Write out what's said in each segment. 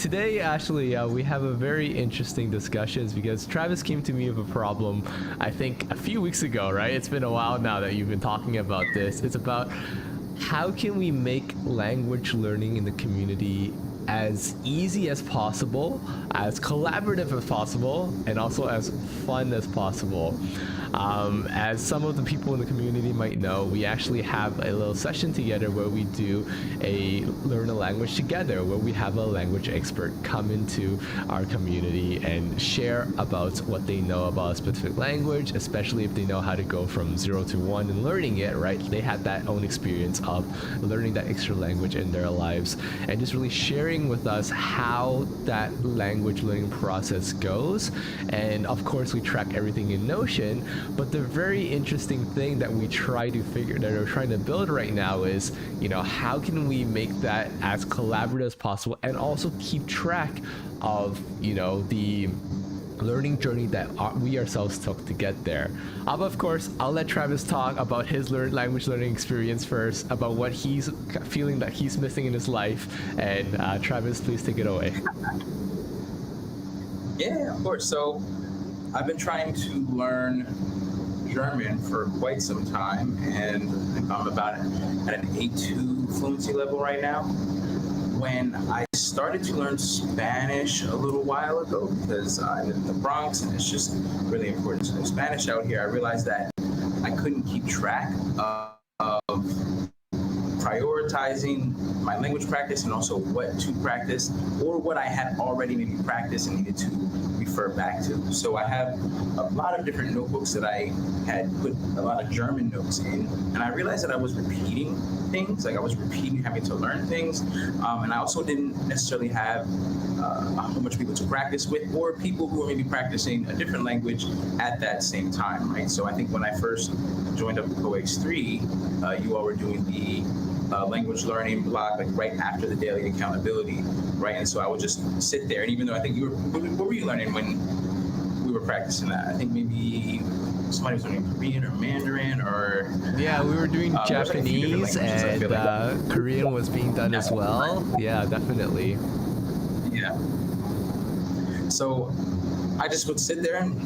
today actually we have a very interesting discussions because Travis came to me with a problem I think a few weeks ago, right? It's been a while now that you've been talking about this. It's about how can we make language learning in the community as easy as possible, as collaborative as possible, and also as fun as possible. As some of the people in the community might know, we actually have a little session together where we do a learn a language together, where we have a language expert come into our community and share about what they know about a specific language, especially if they know how to go from 0 to 1 and learning it, right? They had that own experience of learning that extra language in their lives and just really sharing with us how that language learning process goes. And of course, we track everything in Notion. But the very interesting thing that we try to figure that we're trying to build right now is, you know, how can we make that as collaborative as possible and also keep track of, you know, the learning journey that we ourselves took to get there. But of course, I'll let Travis talk about his language learning experience first, about what he's feeling that he's missing in his life. And Travis, please take it away. Yeah, of course. So I've been trying to learn German for quite some time, and I'm about at an A2 fluency level right now. When I started to learn Spanish a little while ago, because I live in the Bronx and it's just really important to know Spanish out here, I realized that I couldn't keep track of prioritizing my language practice and also what to practice or what I had already maybe practiced and needed to refer back to. So I have a lot of different notebooks that I had put a lot of German notes in, and I realized that I was repeating things, like I was repeating having to learn things, and I also didn't necessarily have a whole bunch of people to practice with or people who were maybe practicing a different language at that same time, right? So I think when I first joined up with CoX3, you all were doing the language learning blog like right after the daily accountability, right? And so I would just sit there, and even though I think you were, what were you learning when we were practicing that? I think maybe somebody was learning Korean or Mandarin or... Yeah, we were doing Japanese and like Korean was being done as well. Yeah, definitely. Yeah. So I just would sit there and,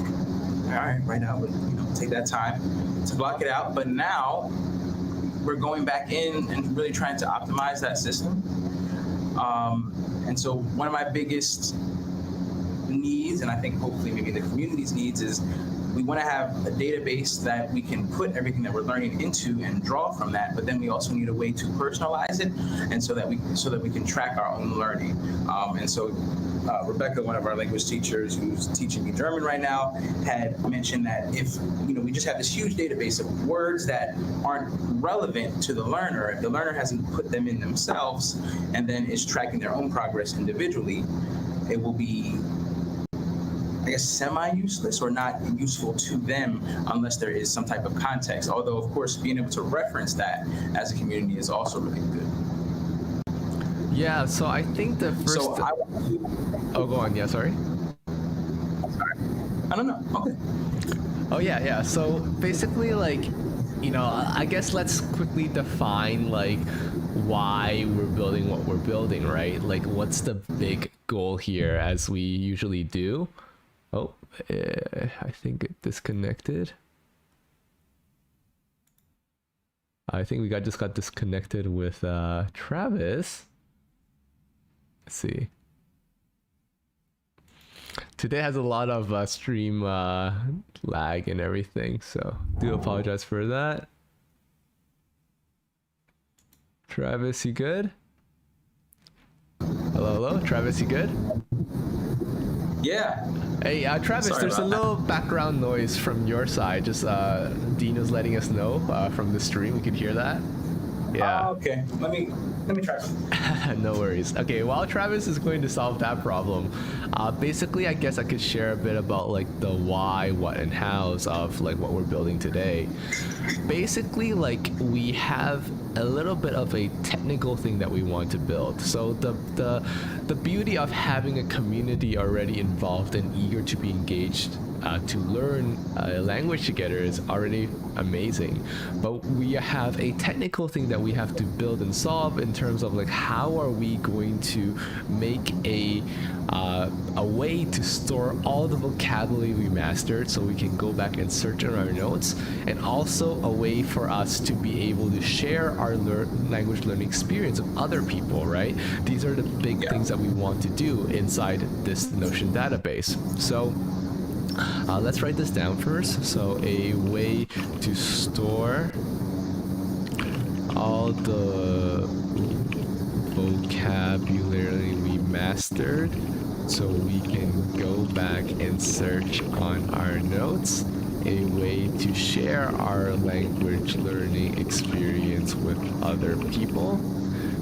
all right, right now, you know, take that time to block it out. But now we're going back in and really trying to optimize that system. And so one of my biggest needs, and I think hopefully maybe the community's needs, is we want to have a database that we can put everything that we're learning into and draw from that, but then we also need a way to personalize it, and so that we can track our own learning. And so Rebecca, one of our language teachers who's teaching me German right now, had mentioned that if, you know, we just have this huge database of words that aren't relevant to the learner, if the learner hasn't put them in themselves and then is tracking their own progress individually, it will be, I guess, semi-useless or not useful to them unless there is some type of context. Although, of course, being able to reference that as a community is also really good. Yeah, so I think the first... Oh, go on. Yeah, sorry. Sorry. I don't know. Okay. Oh, yeah. So basically, like, you know, I guess let's quickly define, like, why we're building what we're building, right? Like, what's the big goal here as we usually do? Oh, I think it disconnected. I think we just got disconnected with Travis. Let's see. Today has a lot of stream lag and everything, so do apologize for that. Travis, you good? Hello, Travis, you good? Yeah. Hey, Travis, there's a little background noise from your side. Just Dino's letting us know from the stream. We could hear that. Yeah. Okay. Let me try. No worries. Okay, while Travis is going to solve that problem, basically, I guess I could share a bit about like the why, what, and hows of like what we're building today. Basically, like we have a little bit of a technical thing that we want to build. So the beauty of having a community already involved and eager to be engaged to learn a language together is already amazing, but we have a technical thing that we have to build and solve in terms of like how are we going to make a way to store all the vocabulary we mastered so we can go back and search in our notes, and also a way for us to be able to share our language learning experience with other people, right? These are the big things that we want to do inside this Notion database. So let's write this down first. So a way to store all the vocabulary we mastered so we can go back and search on our notes. A way to share our language learning experience with other people.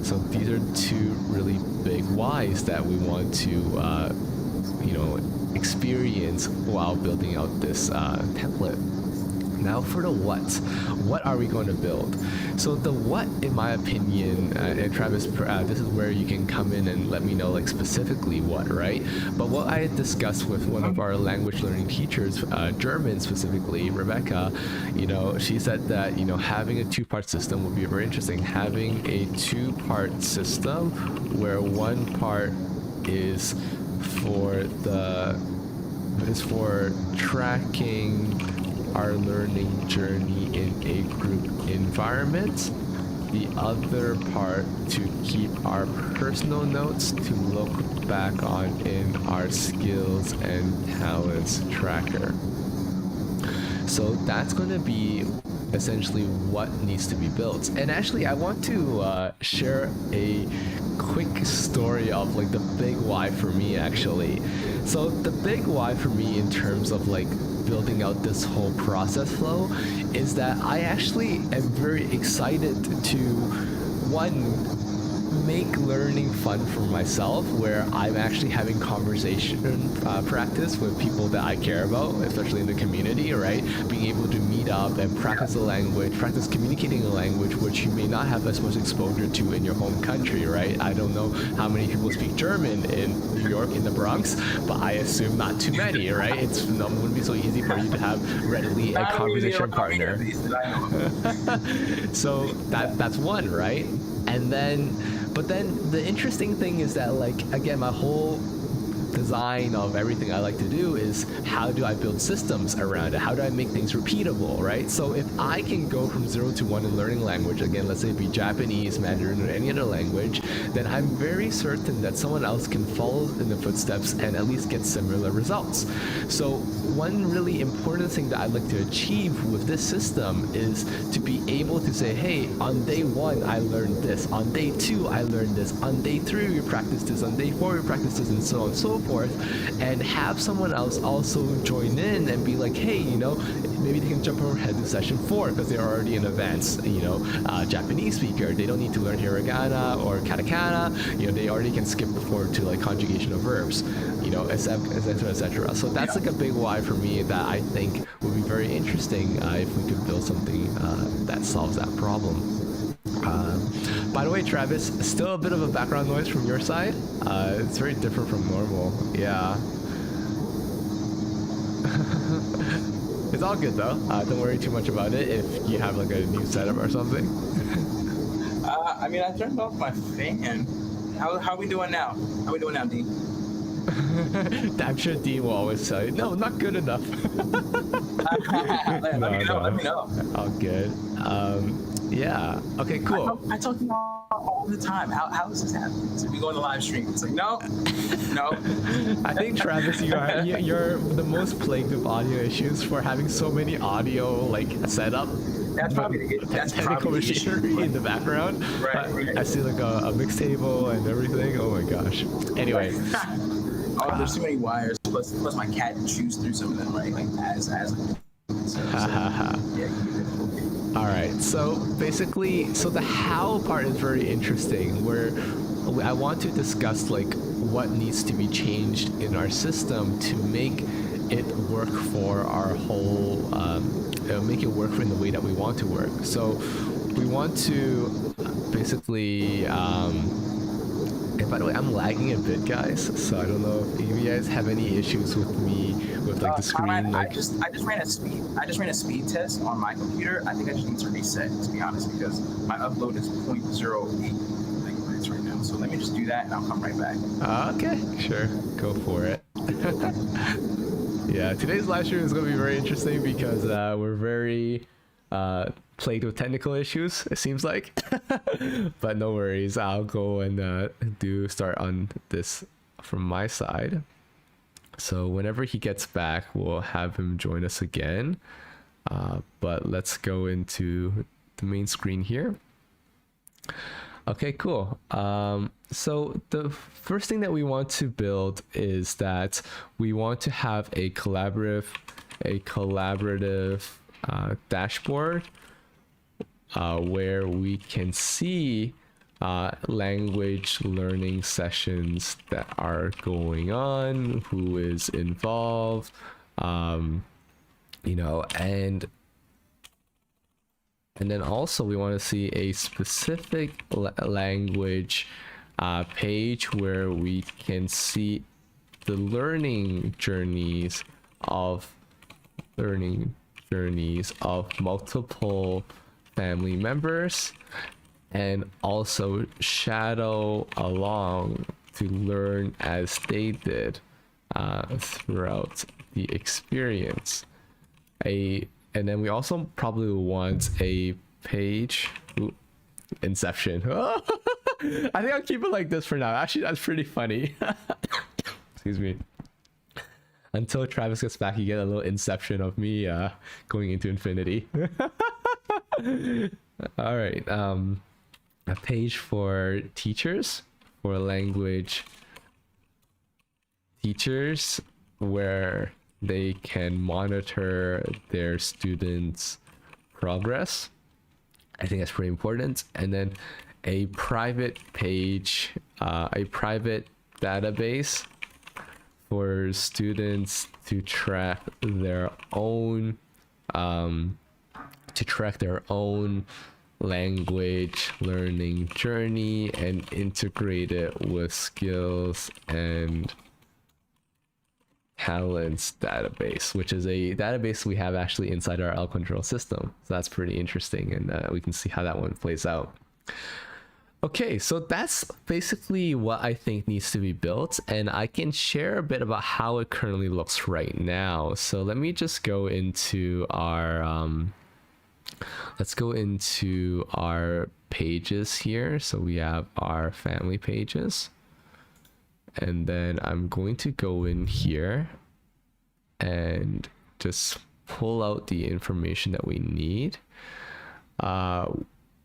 So these are two really big whys that we want to experience while building out this template. Now for the what are we going to build? So the what, in my opinion, and Travis, this is where you can come in and let me know like specifically what, right? But what I had discussed with one of our language learning teachers, German specifically, Rebecca, she said that, having a two-part system would be very interesting. Having a two-part system where one part is for tracking our learning journey in a group environment, the other part to keep our personal notes to look back on in our skills and talents tracker. So that's going to be essentially what needs to be built. And actually I want to share a quick story of like the big why for me actually. So the big why for me in terms of like building out this whole process flow is that I actually am very excited to, one, make learning fun for myself, where I'm actually having conversation practice with people that I care about, especially in the community, right? Being able to meet up and practice a language, practice communicating a language which you may not have as much exposure to in your home country, right? I don't know how many people speak German in New York, in the Bronx, but I assume not too many, right? It wouldn't be so easy for you to have readily a conversation partner. So that's one, right? But then the interesting thing is that, like, again, my whole design of everything I like to do is how do I build systems around it? How do I make things repeatable, right? So if I can go from 0 to 1 in learning language, again, let's say it be Japanese, Mandarin, or any other language, then I'm very certain that someone else can follow in the footsteps and at least get similar results. So one really important thing that I'd like to achieve with this system is to be able to say, hey, on day 1, I learned this. On day 2, I learned this. On day 3, we practiced this. On day 4, we practiced this, and so on and so forth, and have someone else also join in and be like, hey, maybe they can jump ahead to session 4 because they're already an advanced, Japanese speaker. They don't need to learn hiragana or katakana. They already can skip forward to like conjugation of verbs, etc., etc. So that's like a big why for me that I think would be very interesting if we could build something that solves that problem. By the way, Travis, still a bit of a background noise from your side. It's very different from normal. Yeah. It's all good though. Don't worry too much about it if you have like a new setup or something. I turned off my fan. How we doing now? How we doing now, Dean? I'm sure Dean will always tell you, no, not good enough. Let me know. All good. Yeah. Okay, cool. I talk to you all the time. How is this happening? So we go on the live stream. It's like, no. I think, Travis, you're the most plagued with audio issues for having so many audio like setup. That's probably technical machinery in the background. Right. I see like a mix table and everything. Oh my gosh. Anyway. There's too many wires. Plus my cat chews through some of them, right? Like as yeah. All right. So basically, the how part is very interesting. Where I want to discuss like what needs to be changed in our system to make it work for our whole, make it work in the way that we want to work. So we want to basically And by the way, I'm lagging a bit, guys, so I don't know if you guys have any issues with me with like the screen. I just ran a speed test on my computer. I think I just need to reset, to be honest, because my upload is 0.08 megabytes right now. So let me just do that, and I'll come right back. Okay, sure, go for it. Yeah, today's live stream is going to be very interesting because we're very plagued with technical issues, it seems like. But no worries, I'll go and start on this from my side. So whenever he gets back, we'll have him join us again. But let's go into the main screen here. Okay, cool. So the first thing that we want to build is that we want to have a collaborative dashboard where we can see language learning sessions that are going on, who is involved, you know, and then also we want to see a specific language page where we can see the learning journeys of multiple family members, and also shadow along to learn as they did throughout the experience. And then we also probably want a page. Ooh, Inception. I think I'll keep it like this for now. Actually, that's pretty funny. Excuse me. Until Travis gets back, you get a little inception of me going into infinity. All right. A page for teachers, for language teachers, where they can monitor their students' progress. I think that's pretty important. And then a private page, a private database for students to track their own language learning journey and integrate it with skills and talents database, which is a database we have actually inside our L control system. So that's pretty interesting, and we can see how that one plays out. Okay, so that's basically what I think needs to be built, and I can share a bit about how it currently looks right now. So let me just go into our let's go into our pages here. So we have our family pages, and then I'm going to go in here and just pull out the information that we need.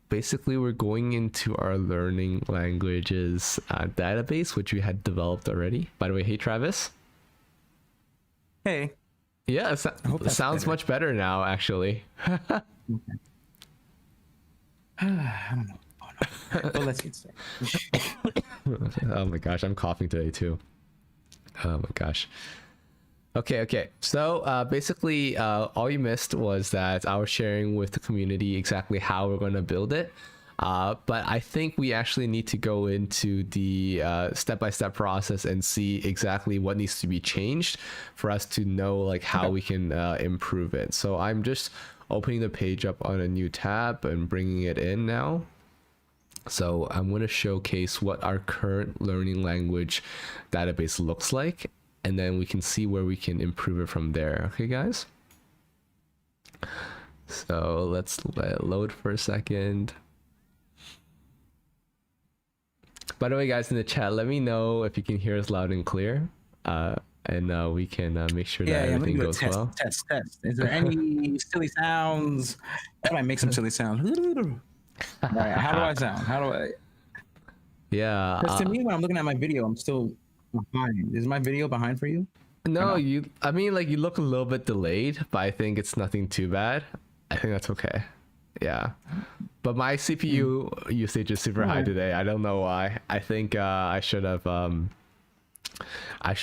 Basically, we're going into our learning languages database, which we had developed already. By the way, hey Travis. Hey. Yeah, it sounds much better now, actually. Okay. I don't know. Oh, no. Well, let's get started. Oh my gosh, I'm coughing today too. Oh my gosh. Okay. So basically, all you missed was that I was sharing with the community exactly how we're going to build it. But I think we actually need to go into the step-by-step process and see exactly what needs to be changed for us to know like how we can improve it. So I'm just opening the page up on a new tab and bringing it in now. So I'm going to showcase what our current learning language database looks like, and then we can see where we can improve it from there. Okay, guys? So let's let it load for a second. By the way, guys, in the chat, let me know if you can hear us loud and clear, and we can make sure that everything goes well. Test. Is there any silly sounds? I might make some silly sounds. All right, how do I sound? How do I? Yeah. Because to me, when I'm looking at my video, I'm still behind. Is my video behind for you? No, I mean, like, you look a little bit delayed, but I think it's nothing too bad. I think that's okay. Yeah. But my CPU usage is super high today. I don't know why. I think I should have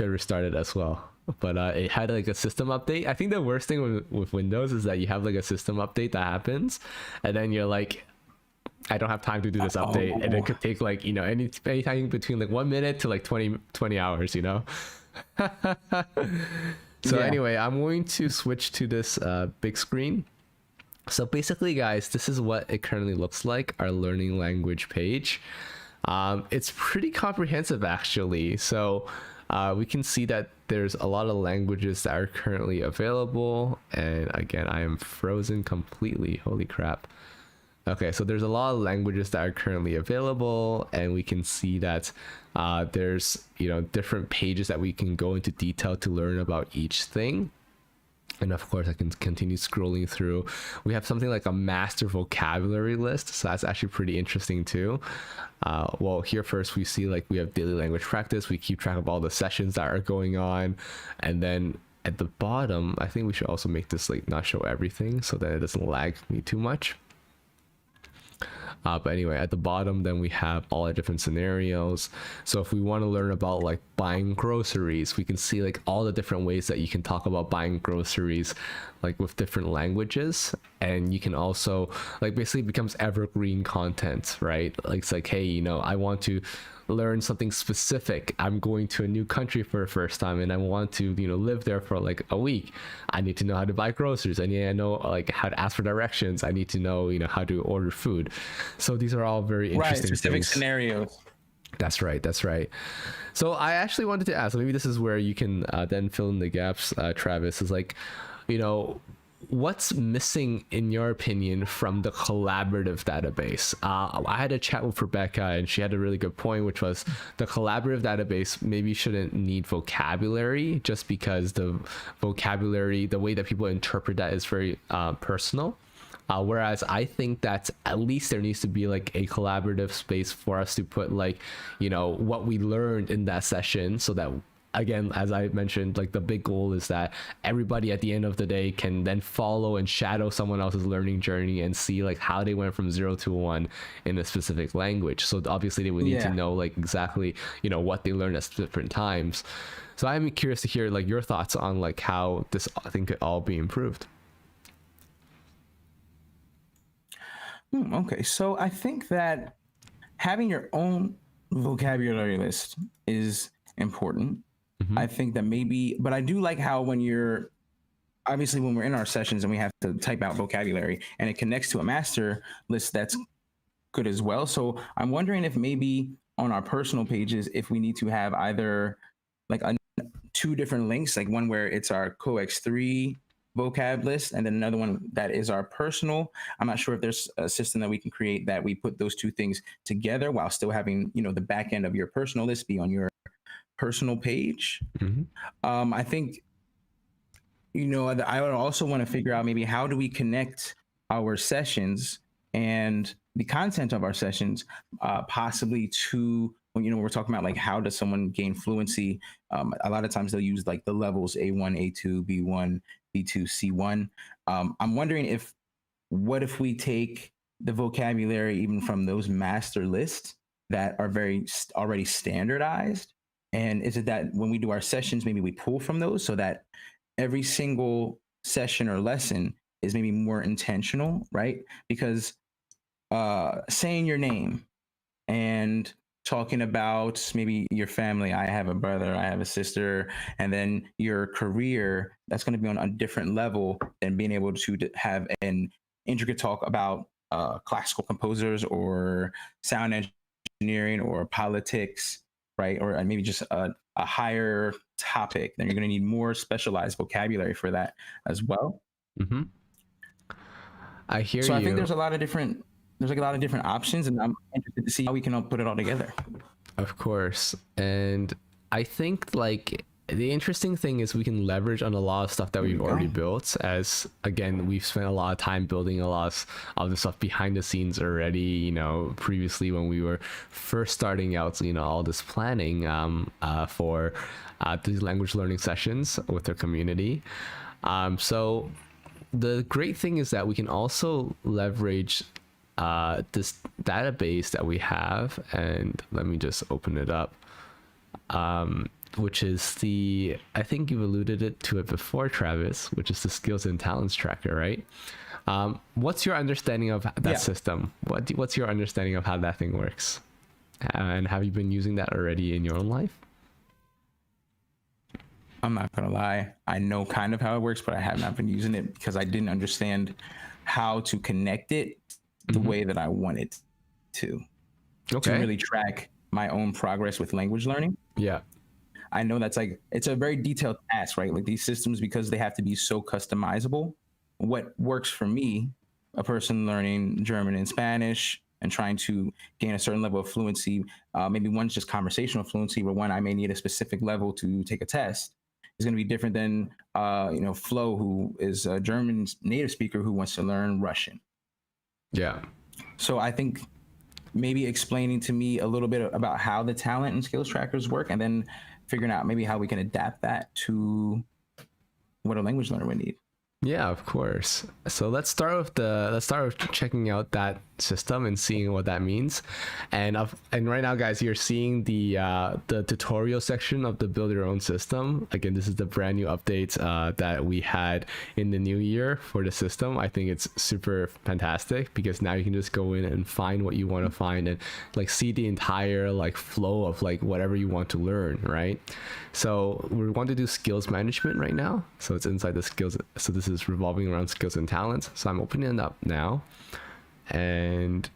restarted as well. But it had like a system update. I think the worst thing with Windows is that you have like a system update that happens, and then you're like, I don't have time to do this update. And it could take like, you know, anything between like 1 minute to like 20 hours, you know? So Yeah. anyway, I'm going to switch to this big screen. So basically, guys, this is what it currently looks like, our learning language page. It's pretty comprehensive, actually. So we can see that there's a lot of languages that are currently available. And again, I am frozen completely. Holy crap. Okay, so there's a lot of languages that are currently available, and we can see that there's, you know, different pages that we can go into detail to learn about each thing. And of course, I can continue scrolling through. We have something like a master vocabulary list, so that's actually pretty interesting too. Well, here first we see like we have daily language practice. We keep track of all the sessions that are going on, and then at the bottom, I think we should also make this like not show everything so that it doesn't lag me too much. But anyway, at the bottom, then we have all the different scenarios. So if we want to learn about like buying groceries, we can see like all the different ways that you can talk about buying groceries, like with different languages. And you can also like basically becomes evergreen content, right? Like it's like, hey, you know, I want to learn something specific. I'm going to a new country for the first time and I want to, you know, live there for like a week. I need to know how to buy groceries. I need to know like how to ask for directions. I need to know, you know, how to order food. So these are all very interesting specific things. scenarios. That's right. That's right. So I actually wanted to ask, maybe this is where you can then fill in the gaps, Travis, is like, you know, what's missing in your opinion from the collaborative database? I had a chat with Rebecca and she had a really good point, which was the collaborative database maybe shouldn't need vocabulary, just because the vocabulary, the way that people interpret that is very personal. Whereas I think that at least there needs to be like a collaborative space for us to put like, you know, what we learned in that session, so that, again, as I mentioned, like the big goal is that everybody at the end of the day can then follow and shadow someone else's learning journey and see like how they went from 0 to 1 in a specific language. So obviously they would need to know like exactly, you know, what they learned at different times. So I'm curious to hear like your thoughts on like how this thing could all be improved. Okay, so I think that having your own vocabulary list is important. I think that maybe, but I do like how when you're, obviously when we're in our sessions and we have to type out vocabulary and it connects to a master list, that's good as well. So I'm wondering if maybe on our personal pages, if we need to have either like two different links, like one where it's our COEX3 vocab list and then another one that is our personal. I'm not sure if there's a system that we can create that we put those two things together while still having, you know, the back end of your personal list be on your personal page. I think, you know, I would also want to figure out maybe how do we connect our sessions and the content of our sessions possibly to, you know, we're talking about like how does someone gain fluency. A lot of times they'll use like the levels A1, A2, B1, B2, C1. I'm wondering what if we take the vocabulary even from those master lists that are very already standardized, and is it that when we do our sessions, maybe we pull from those so that every single session or lesson is maybe more intentional, right? Because saying your name and talking about maybe your family, I have a brother, I have a sister, and then your career, that's going to be on a different level than being able to have an intricate talk about classical composers or sound engineering or politics, right? Or maybe just a higher topic. Then you're going to need more specialized vocabulary for that as well. I hear you. So I think there's like a lot of different options, and I'm interested to see how we can all put it all together. Of course. And I think like the interesting thing is we can leverage on a lot of stuff that we've already built, as again, we've spent a lot of time building a lot of the stuff behind the scenes already, you know, previously when we were first starting out, you know, all this planning for these language learning sessions with our community. So the great thing is that we can also leverage this database that we have, and let me just open it up, which is I think you've alluded to it before, Travis, which is the skills and talents tracker, right? What's your understanding of that Yeah. system? What's your understanding of how that thing works? And have you been using that already in your own life? I'm not gonna lie. I know kind of how it works, but I have not been using it because I didn't understand how to connect it the way that I wanted to Okay. really track my own progress with language learning. Yeah. I know that's like it's a very detailed task, right? Like these systems, because they have to be so customizable. What works for me, a person learning German and Spanish and trying to gain a certain level of fluency, maybe one's just conversational fluency, but one I may need a specific level to take a test, is going to be different than Flo, who is a German native speaker who wants to learn Russian. Yeah. So I think maybe explaining to me a little bit about how the talent and skills trackers work, and then figuring out maybe how we can adapt that to what a language learner would need. Yeah, of course. So let's start with checking out that system and seeing what that means. And right now, guys, you're seeing the tutorial section of the build your own system. Again, this is the brand new update that we had in the new year for the system. I think it's super fantastic because now you can just go in and find what you want to find and like see the entire like flow of like whatever you want to learn, right? So we want to do skills management right now. So it's inside the skills. So this is revolving around skills and talents. So I'm opening it up now. And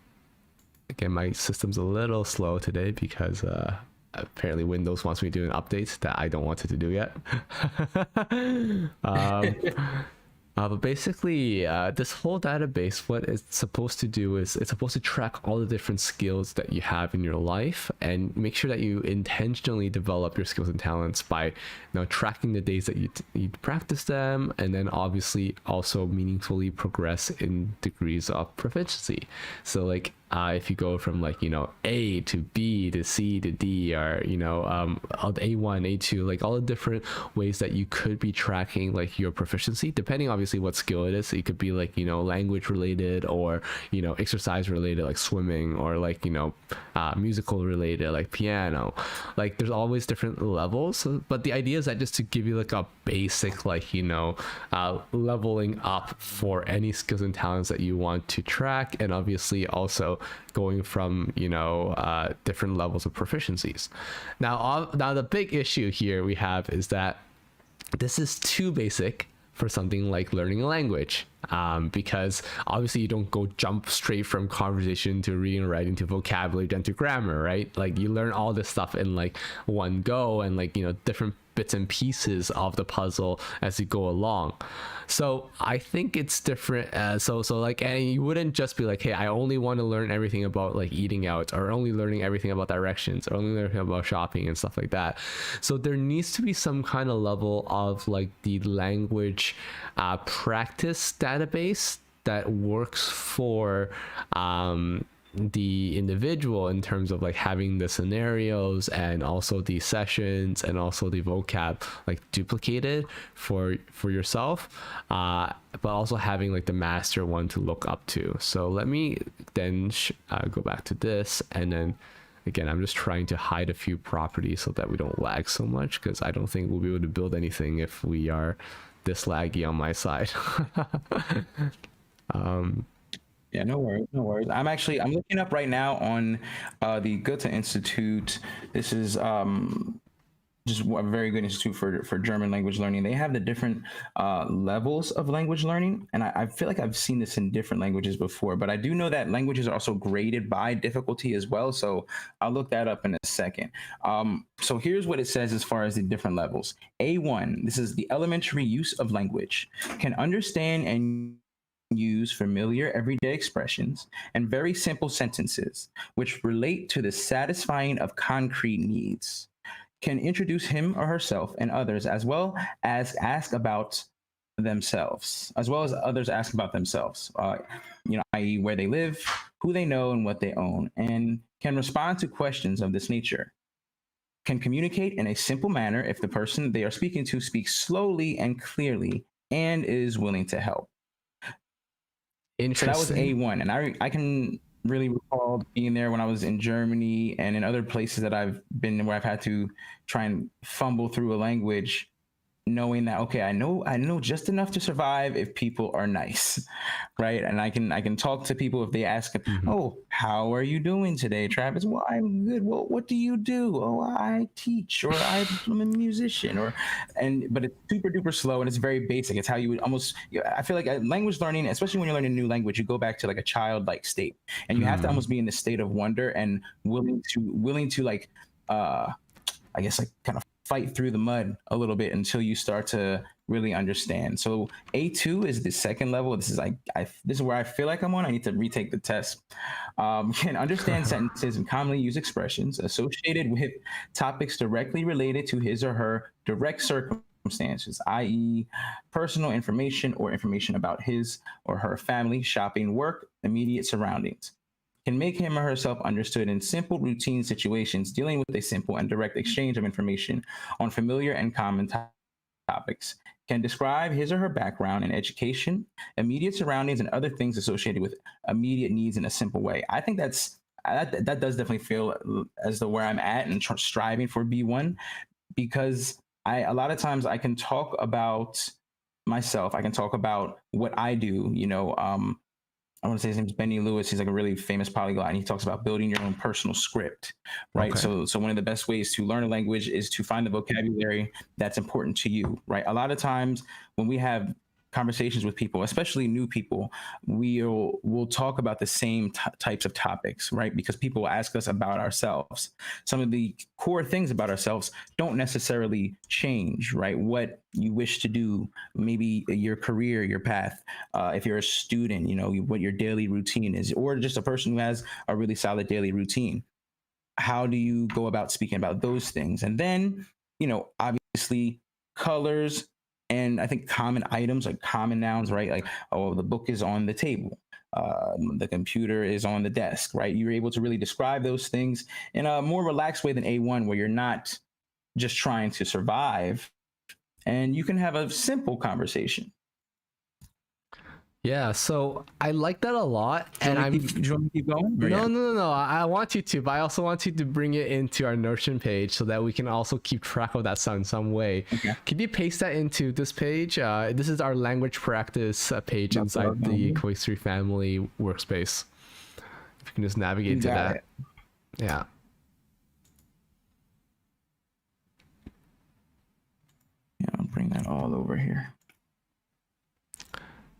again, my system's a little slow today because apparently Windows wants me to do an update that I don't want it to do yet. But basically, this whole database, what it's supposed to do is it's supposed to track all the different skills that you have in your life and make sure that you intentionally develop your skills and talents by tracking the days that you practice them, and then obviously also meaningfully progress in degrees of proficiency. So like if you go from like A to B to C to D, or A1, A2, like all the different ways that you could be tracking like your proficiency, depending obviously what skill it is. So it could be like language related, or exercise related like swimming, or like musical related like piano. Like there's always different levels, but the idea is that just to give you like a basic like leveling up for any skills and talents that you want to track, and obviously also going from different levels of proficiencies. Now the big issue here we have is that this is too basic for something like learning a language, because obviously you don't go jump straight from conversation to reading and writing to vocabulary then to grammar, right? Like you learn all this stuff in like one go, and like different bits and pieces of the puzzle as you go along. So I think it's different. So like, and you wouldn't just be like, hey, I only want to learn everything about like eating out, or only learning everything about directions, or only learning about shopping and stuff like that. So there needs to be some kind of level of like the language practice database that works for the individual in terms of like having the scenarios and also the sessions and also the vocab like duplicated for yourself, but also having like the master one to look up to. So let me then go back to this, and then again I'm just trying to hide a few properties so that we don't lag so much, because I don't think we'll be able to build anything if we are this laggy on my side. Yeah, no worries, no worries. I'm looking up right now on the Goethe Institute. This is just a very good institute for German language learning. They have the different levels of language learning, and I feel like I've seen this in different languages before, but I do know that languages are also graded by difficulty as well, so I'll look that up in a second. So here's what it says as far as the different levels. A1, this is the elementary use of language, can understand and use familiar everyday expressions and very simple sentences which relate to the satisfying of concrete needs, can introduce him or herself and others, as well as ask about themselves, i.e. where they live, who they know, and what they own, and can respond to questions of this nature, can communicate in a simple manner if the person they are speaking to speaks slowly and clearly and is willing to help. So that was A1, and I can really recall being there when I was in Germany and in other places that I've been where I've had to try and fumble through a language. knowing that, okay, I know just enough to survive if people are nice, right? And I can talk to people if they ask, Mhm. oh, how are you doing today, Travis? Well, I'm good. Well, what do you do? Oh, I teach, or I'm a musician, but it's super duper slow and it's very basic. It's how you would almost, I feel like language learning, especially when you're learning a new language, you go back to like a childlike state, and you have to Mm. almost be in the state of wonder and willing to like I guess like kind of fight through the mud a little bit until you start to really understand. So A2 is the second level. This is this is where I feel like I'm on. I need to retake the test. Can understand sentences and commonly use expressions associated with topics directly related to his or her direct circumstances, i.e., personal information or information about his or her family, shopping, work, immediate surroundings. Can make him or herself understood in simple, routine situations, dealing with a simple and direct exchange of information on familiar and common topics. Can describe his or her background and education, immediate surroundings, and other things associated with immediate needs in a simple way. I think that does definitely feel as though where I'm at and striving for B1, because a lot of times I can talk about myself. I can talk about what I do. I want to say his name's Benny Lewis. He's like a really famous polyglot, and he talks about building your own personal script, right? Okay. So one of the best ways to learn a language is to find the vocabulary that's important to you, right? A lot of times when we have conversations with people, especially new people, we'll talk about the same types of topics, right? Because people ask us about ourselves. Some of the core things about ourselves don't necessarily change, right? What you wish to do, maybe your career, your path, if you're a student, what your daily routine is, or just a person who has a really solid daily routine. How do you go about speaking about those things? And then, obviously, colors, and I think common items, like common nouns, right? Like, oh, the book is on the table, the computer is on the desk, right? You're able to really describe those things in a more relaxed way than A1, where you're not just trying to survive, and you can have a simple conversation. Yeah, so I like that a lot, Do you and want me to keep, do you want me to keep going? Or no, yeah. no, no, no. I want you to, but I also want you to bring it into our Notion page so that we can also keep track of that in some way. Okay. Can you paste that into this page? This is our language practice page inside the Coistery family workspace. If you can just navigate to that. It. Yeah. Yeah, I'll bring that all over here.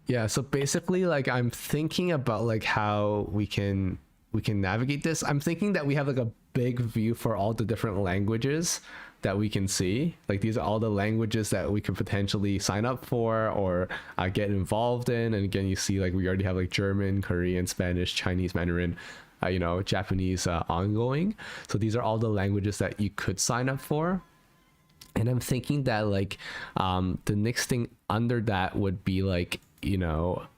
Yeah, so basically like I'm thinking about like how we can navigate this. I'm thinking that we have like a big view for all the different languages that we can see. Like these are all the languages that we could potentially sign up for or get involved in. And again, you see like we already have like German, Korean, Spanish, Chinese, Mandarin, Japanese ongoing. So these are all the languages that you could sign up for. And I'm thinking that like the next thing under that would be like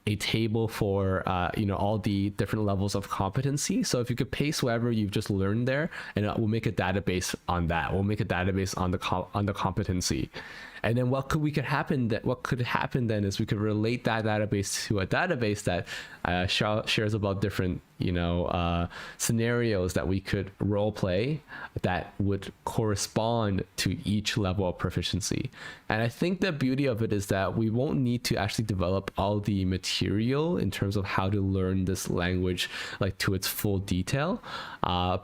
a table for all the different levels of competency. So if you could paste whatever you've just learned there, and we'll make a database on that. We'll make a database on the competency. And then what could happen then is we could relate that database to a database that shares about different scenarios that we could role play that would correspond to each level of proficiency. And I think the beauty of it is that we won't need to actually develop all the material in terms of how to learn this language like to its full detail,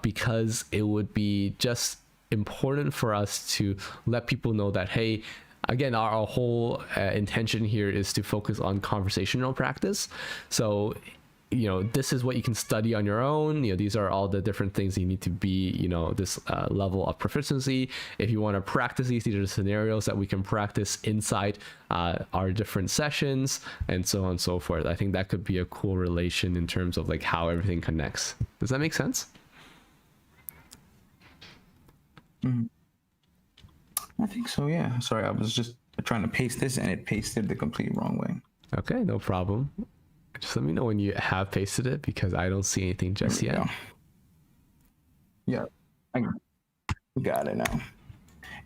because it would be just important for us to let people know that, hey, again, our whole intention here is to focus on conversational practice. So, this is what you can study on your own. These are all the different things you need to be, this level of proficiency. If you want to practice these are the scenarios that we can practice inside our different sessions and so on and so forth. I think that could be a cool relation in terms of like how everything connects. Does that make sense? Mm-hmm. I think so, yeah. Sorry, I was just trying to paste this and it pasted the complete wrong way. Okay, no problem. Just let me know when you have pasted it because I don't see anything just yet. Go. Yeah, I got it now.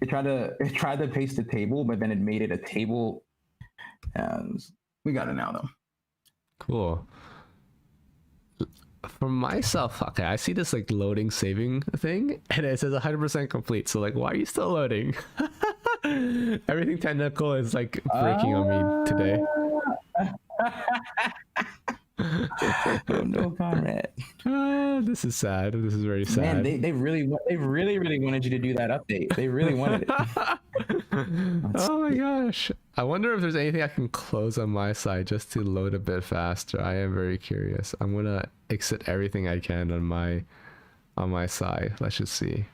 It tried to paste the table, but then it made it a table. And we got it now though. Cool. For myself, okay, I see this like loading saving thing and it says 100% complete. So like, why are you still loading? Everything technical is like breaking on me today. Oh no, Conrad. This is sad. This is very Man, sad. they really wanted you to do that update. They really wanted it. Oh my gosh. I wonder if there's anything I can close on my side just to load a bit faster. I am very curious. I'm gonna exit everything I can on my side. Let's just see.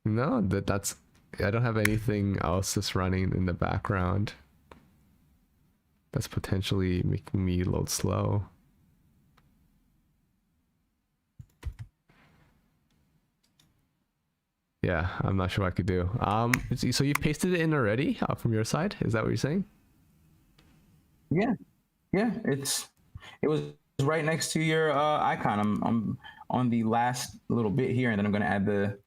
No, that's I don't have anything else that's running in the background. That's potentially making me load slow. Yeah, I'm not sure what I could do. So you pasted it in already from your side? Is that what you're saying? Yeah, it was right next to your icon. I'm on the last little bit here, and then I'm gonna add the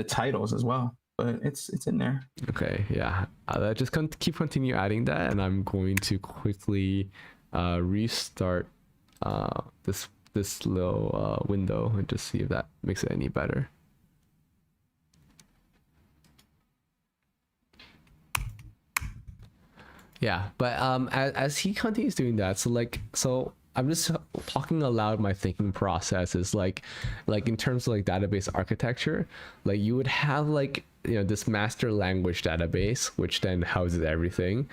titles as well. But it's in there. Okay, yeah. Just continue adding that, and I'm going to quickly restart this little window and just see if that makes it any better. Yeah, but as he continues doing that, so I'm just talking aloud. My thinking process is like in terms of like database architecture, like you would have like, you know, this master language database, which then houses everything.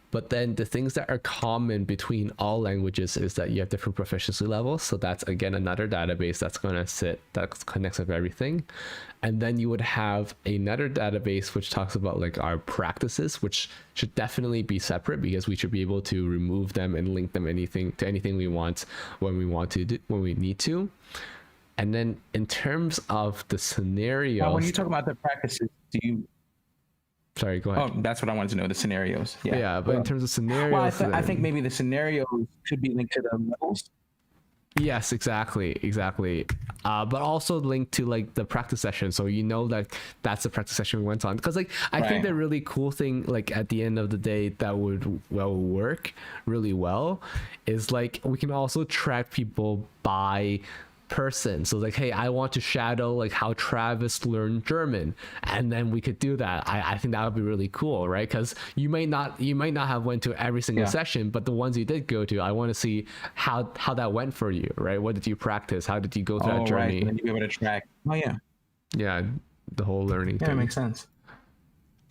But then the things that are common between all languages is that you have different proficiency levels. So that's again another database that's going to sit, that connects with everything. And then you would have another database which talks about like our practices, which should definitely be separate because we should be able to remove them and link them to anything we want when we need to. And then in terms of the scenarios, when you talk about the practices, do you? Sorry, go ahead. Oh, that's what I wanted to know, the scenarios. Yeah, but in terms of scenarios... Well, I think maybe the scenarios could be linked to the levels. Yes, exactly. But also linked to like the practice session, so you know that that's the practice session we went on. Because like I think the really cool thing, like at the end of the day, that would work really well, is like we can also track people by person. So like, hey, I want to shadow like how Travis learned German, and then we could do that. I think that would be really cool, right? Because you might not have went to every single session, but the ones you did go to, I want to see how that went for you, right? What did you practice? How did you go through that journey? Right. And then you'll be able to track. Oh yeah, the whole learning thing. That makes sense.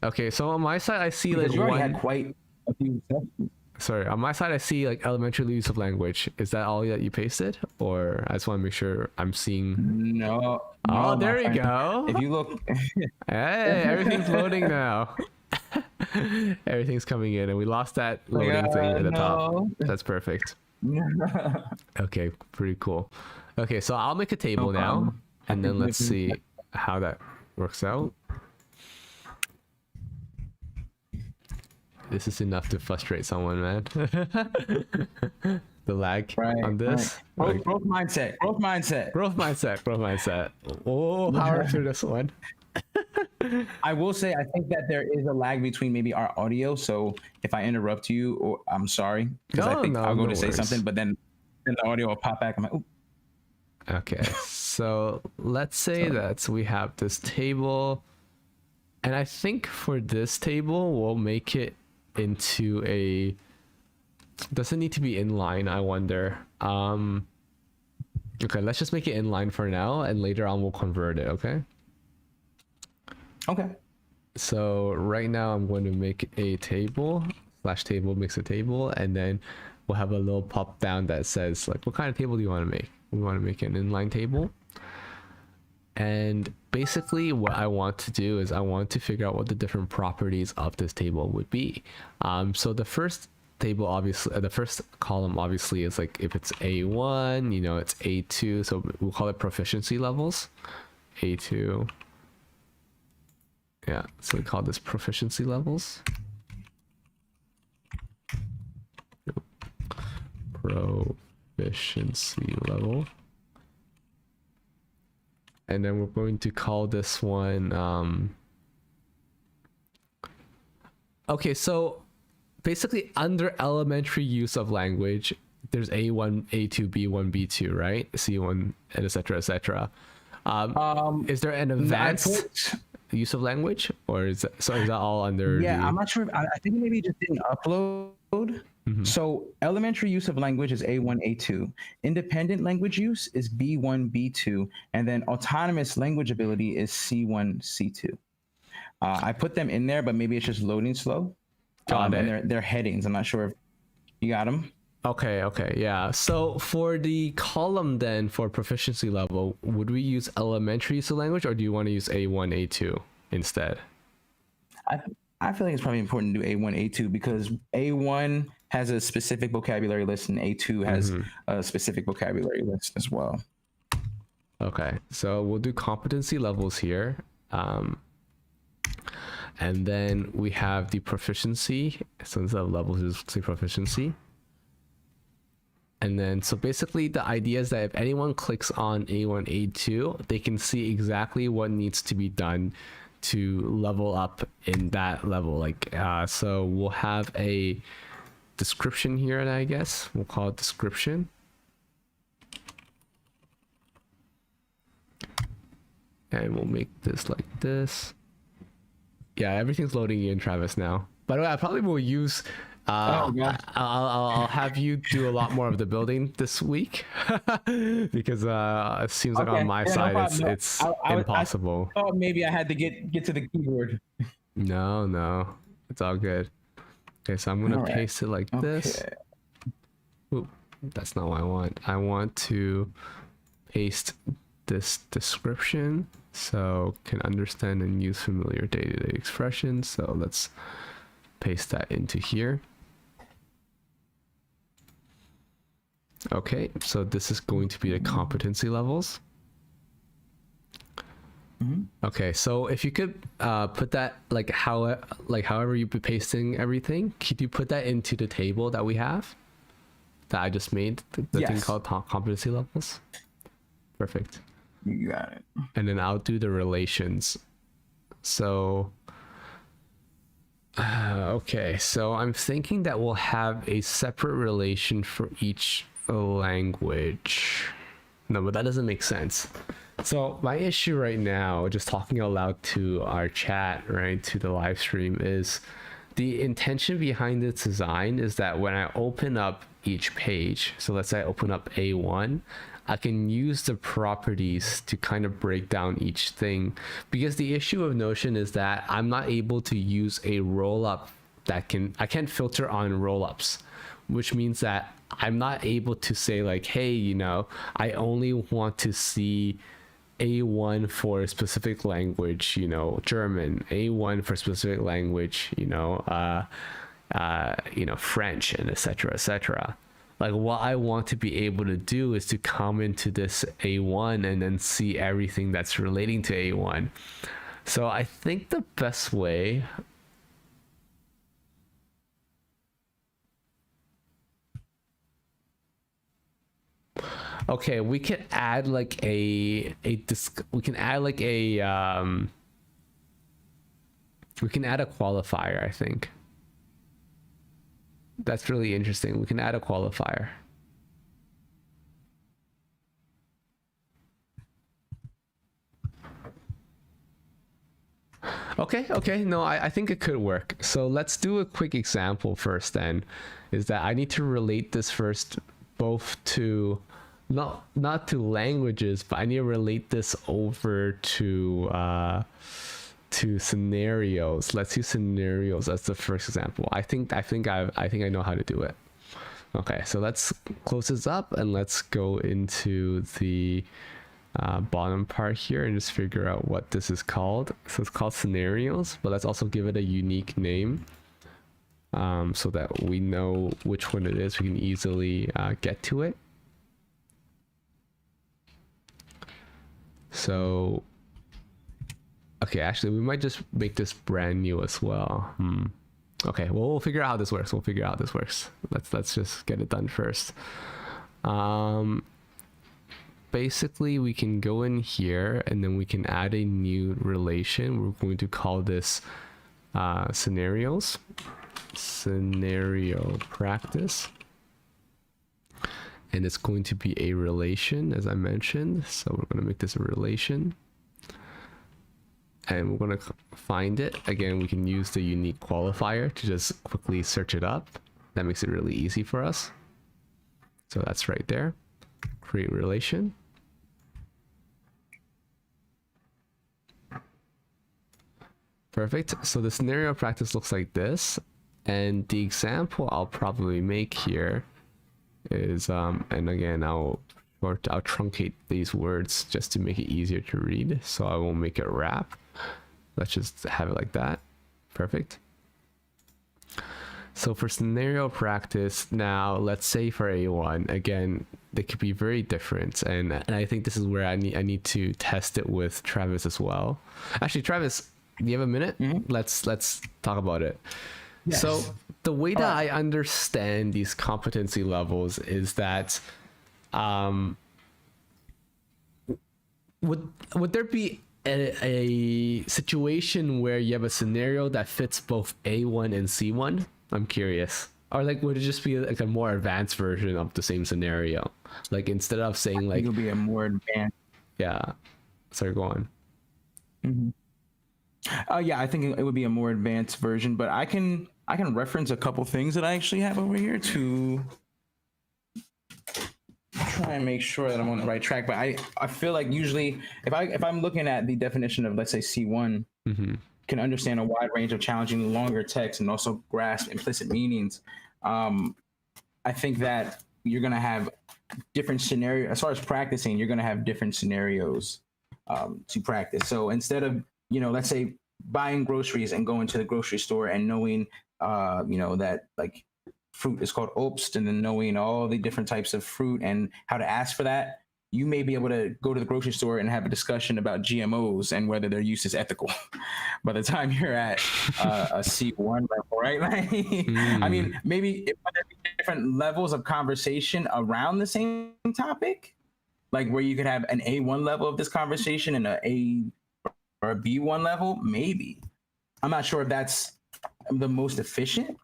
Okay, so on my side I see because like you already had quite a few sessions. Sorry, on my side I see like elementary use of language. Is that all that you pasted, or I just want to make sure I'm seeing? No. Oh, there we go. If you look, hey, everything's loading now. Everything's coming in, and we lost that loading thing at the top. That's perfect. Okay, pretty cool. Okay, so I'll make a table now, and then let's see how that works out. This is enough to frustrate someone, man. The lag on this. Growth mindset. Oh, power through this one. I will say, I think that there is a lag between maybe our audio. So if I interrupt you, or I'm sorry, because I think I'll go to say something, but then the audio will pop back. I'm like, ooh. Okay, so let's say that we have this table, and I think for this table we'll make it into a, doesn't need to be inline, I wonder. Okay, let's just make it inline for now, and later on we'll convert it. Okay, so right now I'm going to make a table /table makes a table, and then we'll have a little pop down that says like, what kind of table do you want to make? We want to make an inline table. And basically what I want to do is I want to figure out what the different properties of this table would be. So the first table, obviously, the first column obviously is like, if it's A1, you know, it's A2. So we'll call it proficiency levels. A2. Yeah, so we call this proficiency levels. Proficiency level. And then we're going to call this one okay, so basically under elementary use of language, there's A1, A2, B1, B2, right? C1, and etc. Is there an advanced? use of language, or is that, so is that all under Yeah, the? I'm not sure. I think maybe it just didn't upload. So elementary use of language is A1, A2. Independent language use is B1, B2, and then autonomous language ability is C1, C2. I put them in there, but maybe it's just loading slow. Got And it. they're headings. I'm not sure if you got them. Okay, yeah. So for the column then for proficiency level, would we use elementary use of language, or do you want to use A1, A2 instead? I feel like it's probably important to do A1, A2 because A1 has a specific vocabulary list and A2 has a specific vocabulary list as well. Okay, so we'll do competency levels here. And then we have the proficiency. So instead of levels, just say proficiency. And then, so basically the idea is that if anyone clicks on A1, A2, they can see exactly what needs to be done to level up in that level. Like, so we'll have a description here, and I guess we'll call it description. And we'll make this like this. Yeah, everything's loading in, Travis, now. By the way, I probably will use I'll have you do a lot more of the building this week because it seems like on my side it's impossible. I thought maybe I had to get to the keyboard. No, it's all good. Okay, so I'm gonna paste it like this. Ooh, that's not what I want. I want to paste this description so can understand and use familiar day-to-day expressions. So let's paste that into here. Okay, so this is going to be the competency levels. Okay, so if you could put that however you be pasting everything, could you put that into the table that we have that I just made, the thing called competency levels? Perfect. You got it. And then I'll do the relations. So okay, so I'm thinking that we'll have a separate relation for each language. No, but that doesn't make sense. So my issue right now, just talking out loud to our chat, right, to the live stream, is the intention behind this design is that when I open up each page, so let's say I open up A1, I can use the properties to kind of break down each thing, because the issue of Notion is that I'm not able to use a roll-up I can't filter on roll-ups, which means that I'm not able to say like, hey, you know, I only want to see A1 for a specific language, you know, German, A1 for specific language, you know, French, and etc., etc. Like, what I want to be able to do is to come into this A1 and then see everything that's relating to A1. So I think the best way, okay, we can add like we can add a qualifier, I think. That's really interesting. We can add a qualifier. Okay, no, I think it could work. So let's do a quick example first then. Is that I need to relate this first both to, not to languages, but I need to relate this over to scenarios. Let's use scenarios as the first example. I think I know how to do it. Okay, so let's close this up and let's go into the bottom part here and just figure out what this is called. So it's called scenarios, but let's also give it a unique name so that we know which one it is. We can easily get to it. So okay, actually we might just make this brand new as well. Okay, well, we'll figure out how this works. Let's just get it done first. Basically we can go in here and then we can add a new relation. We're going to call this scenarios, scenario practice, and it's going to be a relation, as I mentioned. So we're going to make this a relation. and we're going to find it. Again, we can use the unique qualifier to just quickly search it up. That makes it really easy for us. So that's right there. Create relation. Perfect. So the scenario practice looks like this. And the example I'll probably make here is, and again, I'll truncate these words just to make it easier to read. So I won't make it wrap. Let's just have it like that. Perfect. So for scenario practice, now let's say for A1, again, they could be very different. And I think this is where I need to test it with Travis as well. Actually, Travis, do you have a minute? Mm-hmm. Let's talk about it. Yes. So the way that I understand these competency levels is that would there be a situation where you have a scenario that fits both A1 and C1? I'm curious. Or like, would it just be like a more advanced version of the same scenario? Like instead of saying like, It would be a more advanced. yeah. Sorry, go on. Mm-hmm. Yeah, I think it would be a more advanced version, but I can reference a couple things that I actually have over here to try and make sure that I'm on the right track. But I feel like usually if I'm looking at the definition of, let's say, C1, can understand a wide range of challenging longer text and also grasp implicit meanings. I think that you're gonna have different scenarios as far as practicing. You're gonna have different scenarios to practice. So instead of, let's say buying groceries and going to the grocery store and knowing, that like fruit is called Obst, and then knowing all the different types of fruit and how to ask for that, you may be able to go to the grocery store and have a discussion about GMOs and whether their use is ethical by the time you're at a C1 level, right? I mean, maybe if there be different levels of conversation around the same topic, like where you could have an A1 level of this conversation and a or a B1 level, maybe. I'm not sure if that's the most efficient,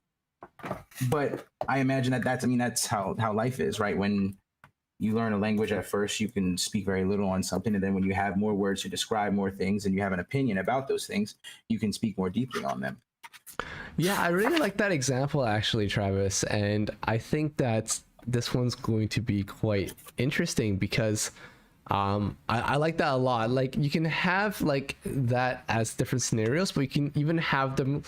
but I imagine that's how life is, right? When you learn a language at first, you can speak very little on something, and then when you have more words to describe more things and you have an opinion about those things, you can speak more deeply on them. Yeah, I really like that example actually, Travis, and I think that this one's going to be quite interesting because I like that a lot. Like you can have like that as different scenarios, but you can even have them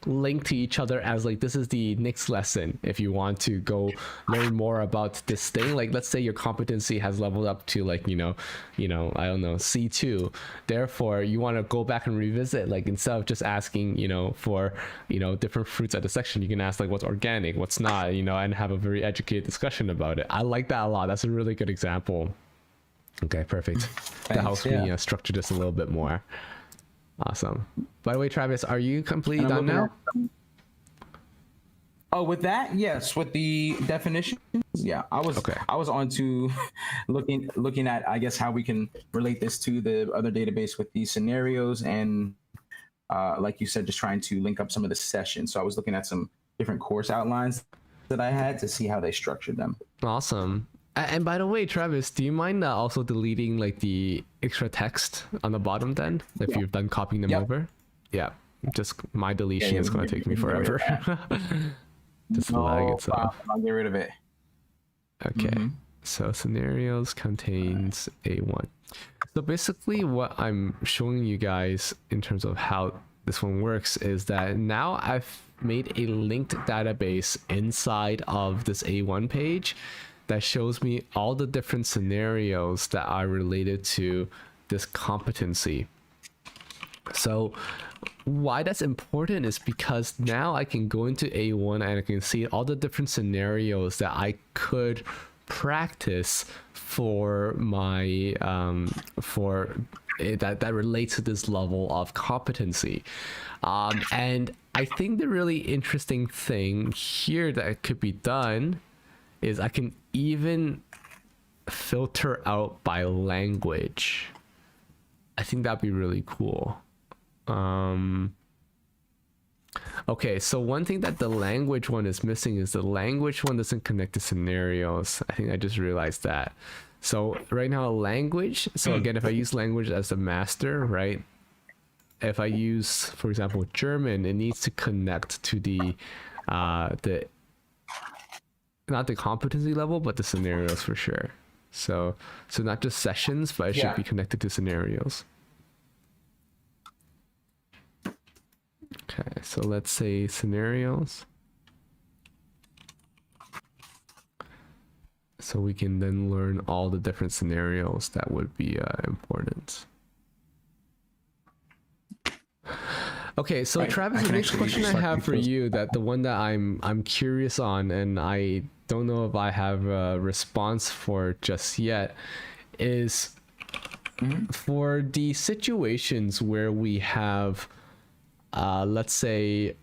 link to each other as like, this is the next lesson if you want to go learn more about this thing. Like let's say your competency has leveled up to like, I don't know, C2, therefore you want to go back and revisit, like instead of just asking for different fruits at the section, you can ask like what's organic, what's not, and have a very educated discussion about it. I like that a lot. That's a really good example. Okay, perfect. That helps me structure this a little bit more. Awesome. By the way, Travis, are you completely done now? Oh, with that, yes. With the definitions, yeah. I was on to looking at, I guess, how we can relate this to the other database with these scenarios, and like you said, just trying to link up some of the sessions. So I was looking at some different course outlines that I had to see how they structured them. Awesome. And by the way, Travis, do you mind also deleting like the extra text on the bottom then, if you've done copying them over? Yeah, just my deletion is going to take me forever. Just flag it. So I'll get rid of it. Okay, so scenarios contains A1. So basically what I'm showing you guys in terms of how this one works is that now I've made a linked database inside of this A1 page that shows me all the different scenarios that are related to this competency. So why that's important is because now I can go into A1 and I can see all the different scenarios that I could practice for my that relates to this level of competency. And I think the really interesting thing here that could be done is I can even filter out by language. I think that'd be really cool. Okay, so one thing that the language one is missing is the language one doesn't connect to scenarios. I think I just realized that. So right now language, so again, if I use language as the master, right? if I use, for example, German, it needs to connect to the not the competency level, but the scenarios for sure. So not just sessions, but it should be connected to scenarios. Okay, so let's say scenarios. So we can then learn all the different scenarios that would be important. Okay, so Right. Travis, the next question I have for you, that the one that I'm curious on, and I don't know if I have a response for just yet, is for the situations where we have, let's say,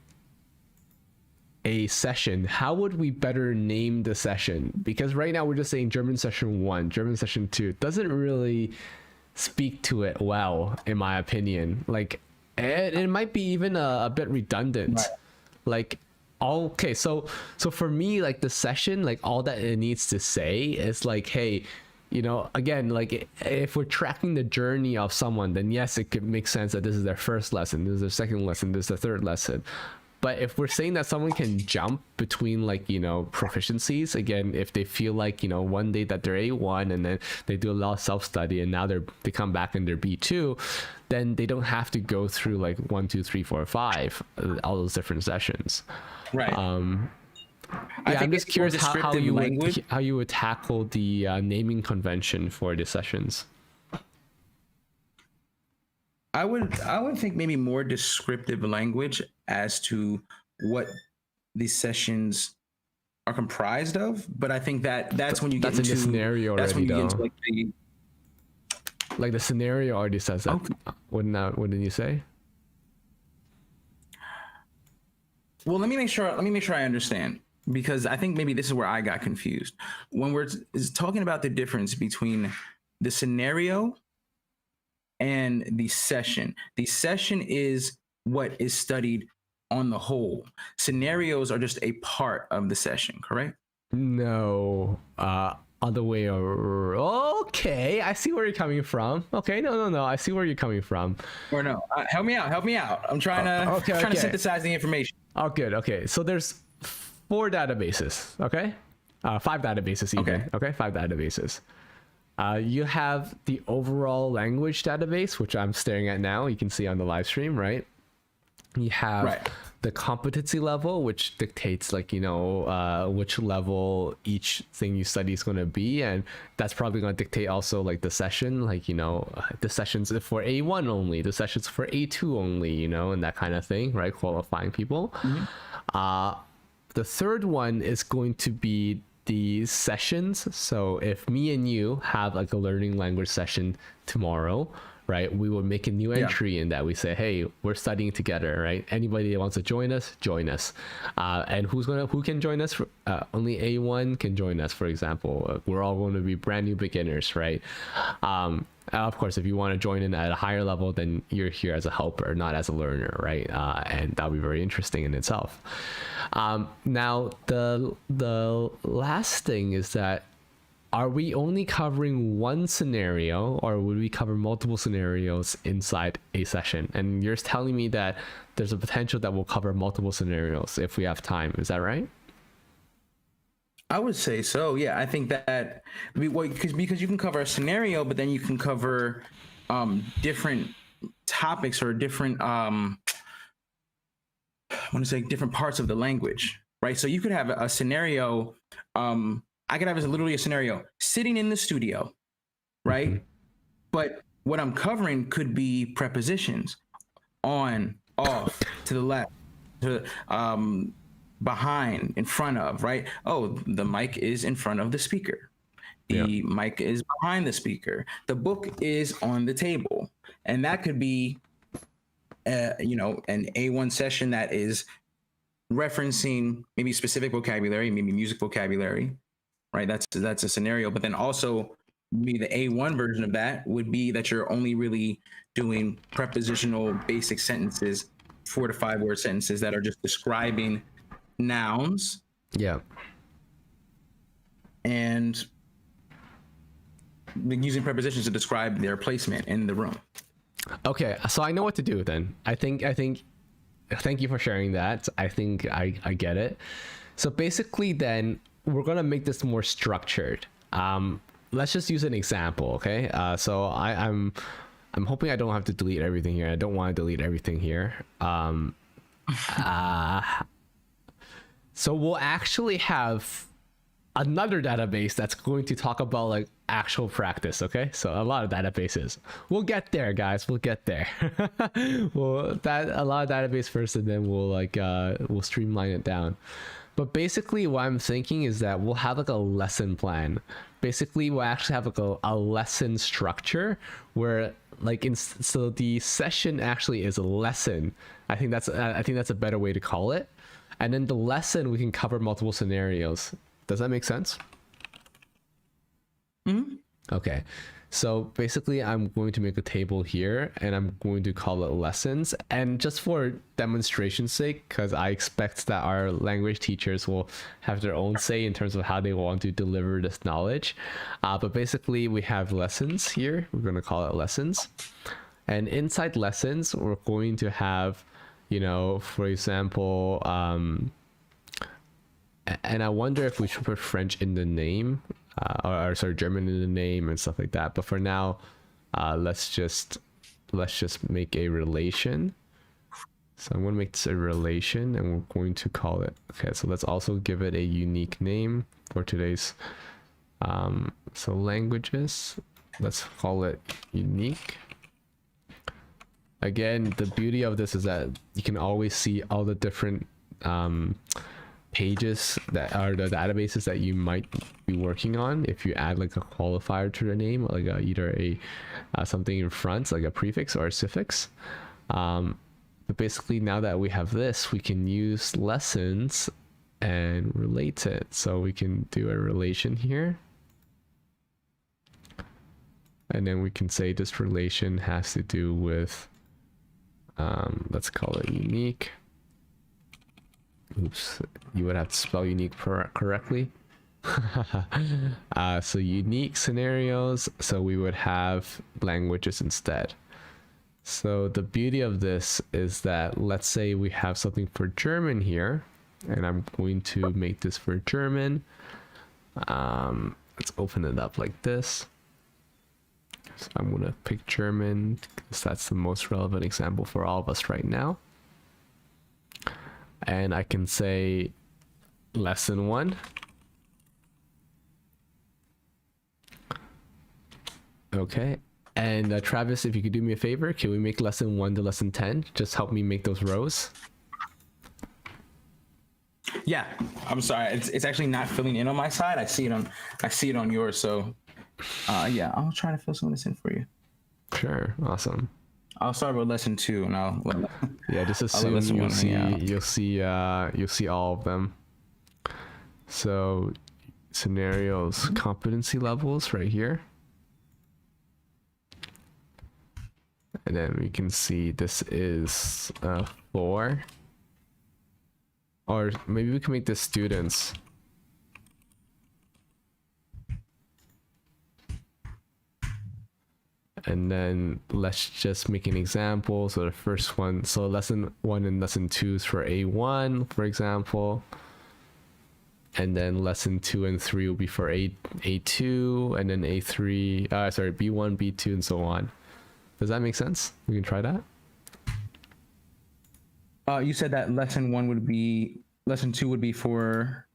a session, how would we better name the session? Because right now we're just saying German session 1, German session 2 doesn't really speak to it well, in my opinion. Like, it might be even a bit redundant. Right. Like, okay, so for me, like the session, like all that it needs to say is like, hey, you know, again, like if we're tracking the journey of someone, then yes, it could make sense that this is their first lesson, this is their second lesson, this is their third lesson. But if we're saying that someone can jump between, like, you know, proficiencies, again, if they feel like, you know, one day that they're A1 and then they do a lot of self-study and now they come back and they're B2, then they don't have to go through like 1, 2, 3, 4, 5, all those different sessions. Right. Yeah, I'm just curious how you would tackle the naming convention for the sessions. I would think maybe more descriptive language as to what these sessions are comprised of, but I think that's when you get into the scenario already. That's when you get into like the scenario already says that. Okay. Wouldn't you say? Well, let me make sure I understand, because I think maybe this is where I got confused. When we're talking about the difference between the scenario and the session is what is studied on the whole. Scenarios are just a part of the session, correct? No, other way or okay, I see where you're coming from. Okay, no, I see where you're coming from. Or no, help me out. I'm trying to synthesize the information. Oh, good. Okay, so there's 4 databases. Okay, 5 databases even. Okay, 5 databases. You have the overall language database, which I'm staring at now. You can see on the live stream, right? You have the competency level, which dictates, like, you know, which level each thing you study is going to be, and that's probably going to dictate also like the session, like, you know, the sessions for A1 only, the sessions for A2 only, you know, and that kind of thing, right? Qualifying people. The third one is going to be the sessions. So if me and you have like a learning language session tomorrow, right, we will make a new entry in that. We say, hey, we're studying together, right? Anybody that wants to join us, and who can join us? Only A1 can join us, for example. We're all going to be brand new beginners, right? Of course, if you want to join in at a higher level, then you're here as a helper, not as a learner, right? And that'll be very interesting in itself. Now, the last thing is that, are we only covering one scenario, or would we cover multiple scenarios inside a session? And you're telling me that there's a potential that we'll cover multiple scenarios if we have time. Is that right? I would say so. Yeah, I think that because you can cover a scenario, but then you can cover different topics or different I want to say different parts of the language, right? So you could have a scenario. I could have literally a scenario sitting in the studio, right? Mm-hmm. But what I'm covering could be prepositions: on, off, to the left, to behind, in front of, right? Oh, the mic is in front of the speaker. The mic is behind the speaker. The book is on the table. And that could be, you know, an A1 session that is referencing maybe specific vocabulary, maybe music vocabulary, right? That's a scenario. But then also maybe the A1 version of that would be that you're only really doing prepositional basic sentences, 4 to 5 word sentences that are just describing nouns. Yeah. And using prepositions to describe their placement in the room. Okay, so I know what to do then. I think thank you for sharing that. I think I get it. So basically then we're gonna make this more structured. Let's just use an example, okay? So I'm hoping I don't have to delete everything here. I don't want to delete everything here. So we'll actually have another database that's going to talk about like actual practice. Okay, so a lot of databases. We'll get there, guys. We'll get there. Well, that a lot of database first, and then we'll streamline it down. But basically, what I'm thinking is that we'll have like a lesson plan. Basically, we'll actually have like a lesson structure where like so the session actually is a lesson. I think that's a better way to call it. And then the lesson, we can cover multiple scenarios. Does that make sense? Mm-hmm. Okay. So basically, I'm going to make a table here, and I'm going to call it lessons. And just for demonstration's sake, because I expect that our language teachers will have their own say in terms of how they want to deliver this knowledge. But basically, we have lessons here. We're going to call it lessons. And inside lessons, we're going to have, you know, for example, and I wonder if we should put French in the name, or sorry, German in the name and stuff like that. But for now, let's just make a relation. So I'm going to make this a relation, and we're going to call it. Okay, so let's also give it a unique name for today's. So languages, let's call it unique. Again, the beauty of this is that you can always see all the different pages that are the databases that you might be working on if you add like a qualifier to the name, like either a something in front, like a prefix or a suffix. But basically, now that we have this, we can use lessons and relate it. So we can do a relation here, and then we can say this relation has to do with let's call it unique. Oops, you would have to spell unique correctly. So unique scenarios, so we would have languages instead. So the beauty of this is that, let's say we have something for German here, and I'm going to make this for German. Let's open it up like this. So I'm going to pick German because that's the most relevant example for all of us right now. And I can say lesson 1. Okay. And Travis, if you could do me a favor, can we make lesson 1 to lesson 10? Just help me make those rows. Yeah, I'm sorry. It's actually not filling in on my side. I see it on yours. So, yeah, I'll try to fill some of this in for you. Sure. Awesome. I'll start with lesson 2, and yeah, just assume you'll see all of them. So scenarios, competency levels right here, and then we can see this is 4, or maybe we can make this students. And then let's just make an example. So the first one, so lesson 1 and lesson 2 is for A1, for example. And then lesson 2 and 3 will be for A2, and then A3, B1, B2, and so on. Does that make sense? We can try that. You said that lesson 2 would be for.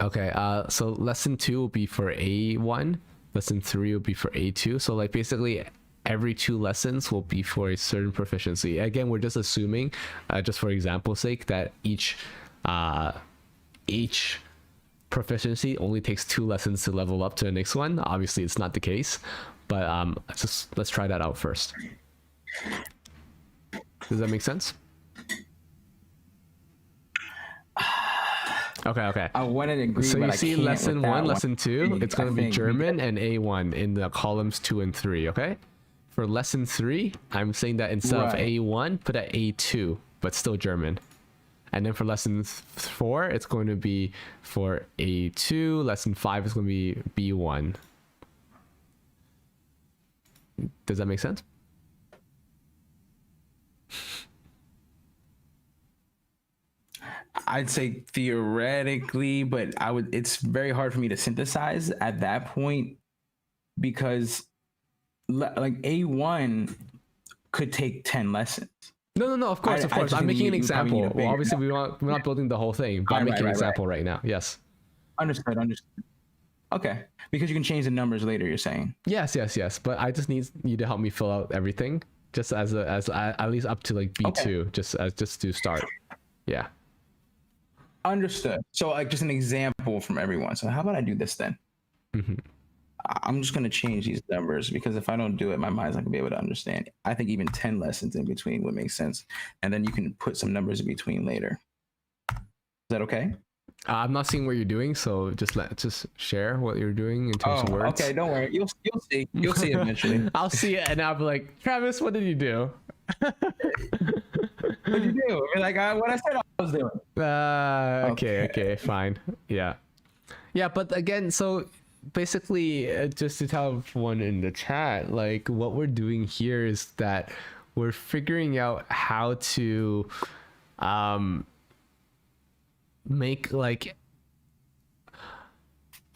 Okay, so lesson 2 will be for A1. Lesson 3 will be for A2. So like basically every 2 lessons will be for a certain proficiency. Again, we're just assuming, just for example's sake, that each proficiency only takes 2 lessons to level up to the next one. Obviously, it's not the case, but let's try that out first. Does that make sense? Okay. I wanted to agree, so but you I see can't lesson with 1, that lesson 2, it's going to be German because- and A1 in the columns 2 and 3, okay? For lesson 3, I'm saying that instead of Right. A1, put at A2, but still German. And then for lesson 4, it's going to be for A2. Lesson 5 is going to be B1. Does that make sense? I'd say theoretically, but it's very hard for me to synthesize at that point because like A1 could take 10 lessons. No, of course. I just I'm think making an you probably need example. to Well, figure obviously it out. we're not building the whole thing, but I'm Right, making an right. example right now. Yes. Understood. Okay, because you can change the numbers later, you're saying. Yes. But I just need you to help me fill out everything, just as at least up to like B2, just to start. Yeah. Understood. So like just an example from everyone. So how about I do this then? I'm just going to change these numbers because if I don't do it, my mind's not going to be able to understand. I think even 10 lessons in between would make sense. And then you can put some numbers in between later. Is that okay? I'm not seeing what you're doing, so just share what you're doing in terms of words. Okay, don't worry. You'll see. You'll see eventually. I'll see it, and I'll be like, Travis, what did you do? What'd you do? You're like, what I said I was doing. Okay, fine. Yeah. But again, so basically, just to tell everyone in the chat, like what we're doing here is that we're figuring out how to make like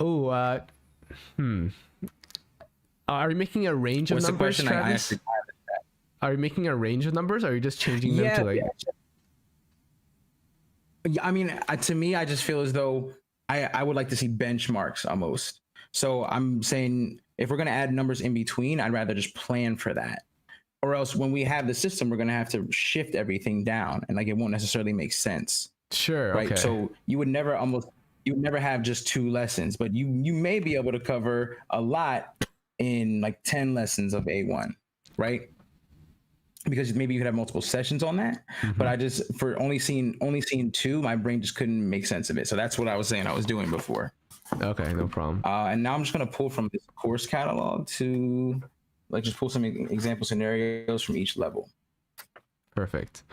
are we making a range of numbers, Travis? Are you making a range of numbers, or are you just changing them to like? Yeah, I mean, to me, I just feel as though I would like to see benchmarks almost. So I'm saying if we're going to add numbers in between, I'd rather just plan for that. Or else when we have the system, we're going to have to shift everything down, and like it won't necessarily make sense. Sure. Right. Okay. So you would never have just 2 lessons, but you may be able to cover a lot in like 10 lessons of A1, right? Because maybe you could have multiple sessions on that. But I just for only seeing 2, my brain just couldn't make sense of it. So that's what I was saying I was doing before. Okay, no problem. And now I'm just gonna pull from this course catalog to like just pull some example scenarios from each level. Perfect.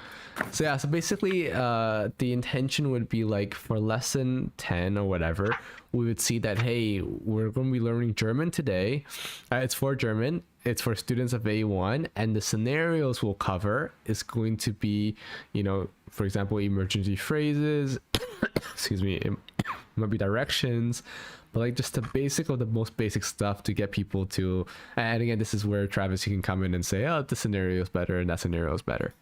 So yeah, so basically the intention would be like for lesson 10 or whatever, we would see that, hey, we're going to be learning German today. It's for German. It's for students of A1, and the scenarios we'll cover is going to be, for example, emergency phrases, excuse me, it might be directions, but like just the most basic stuff to get people to, and again, this is where Travis, you can come in and say, oh, this scenario is better and that scenario is better.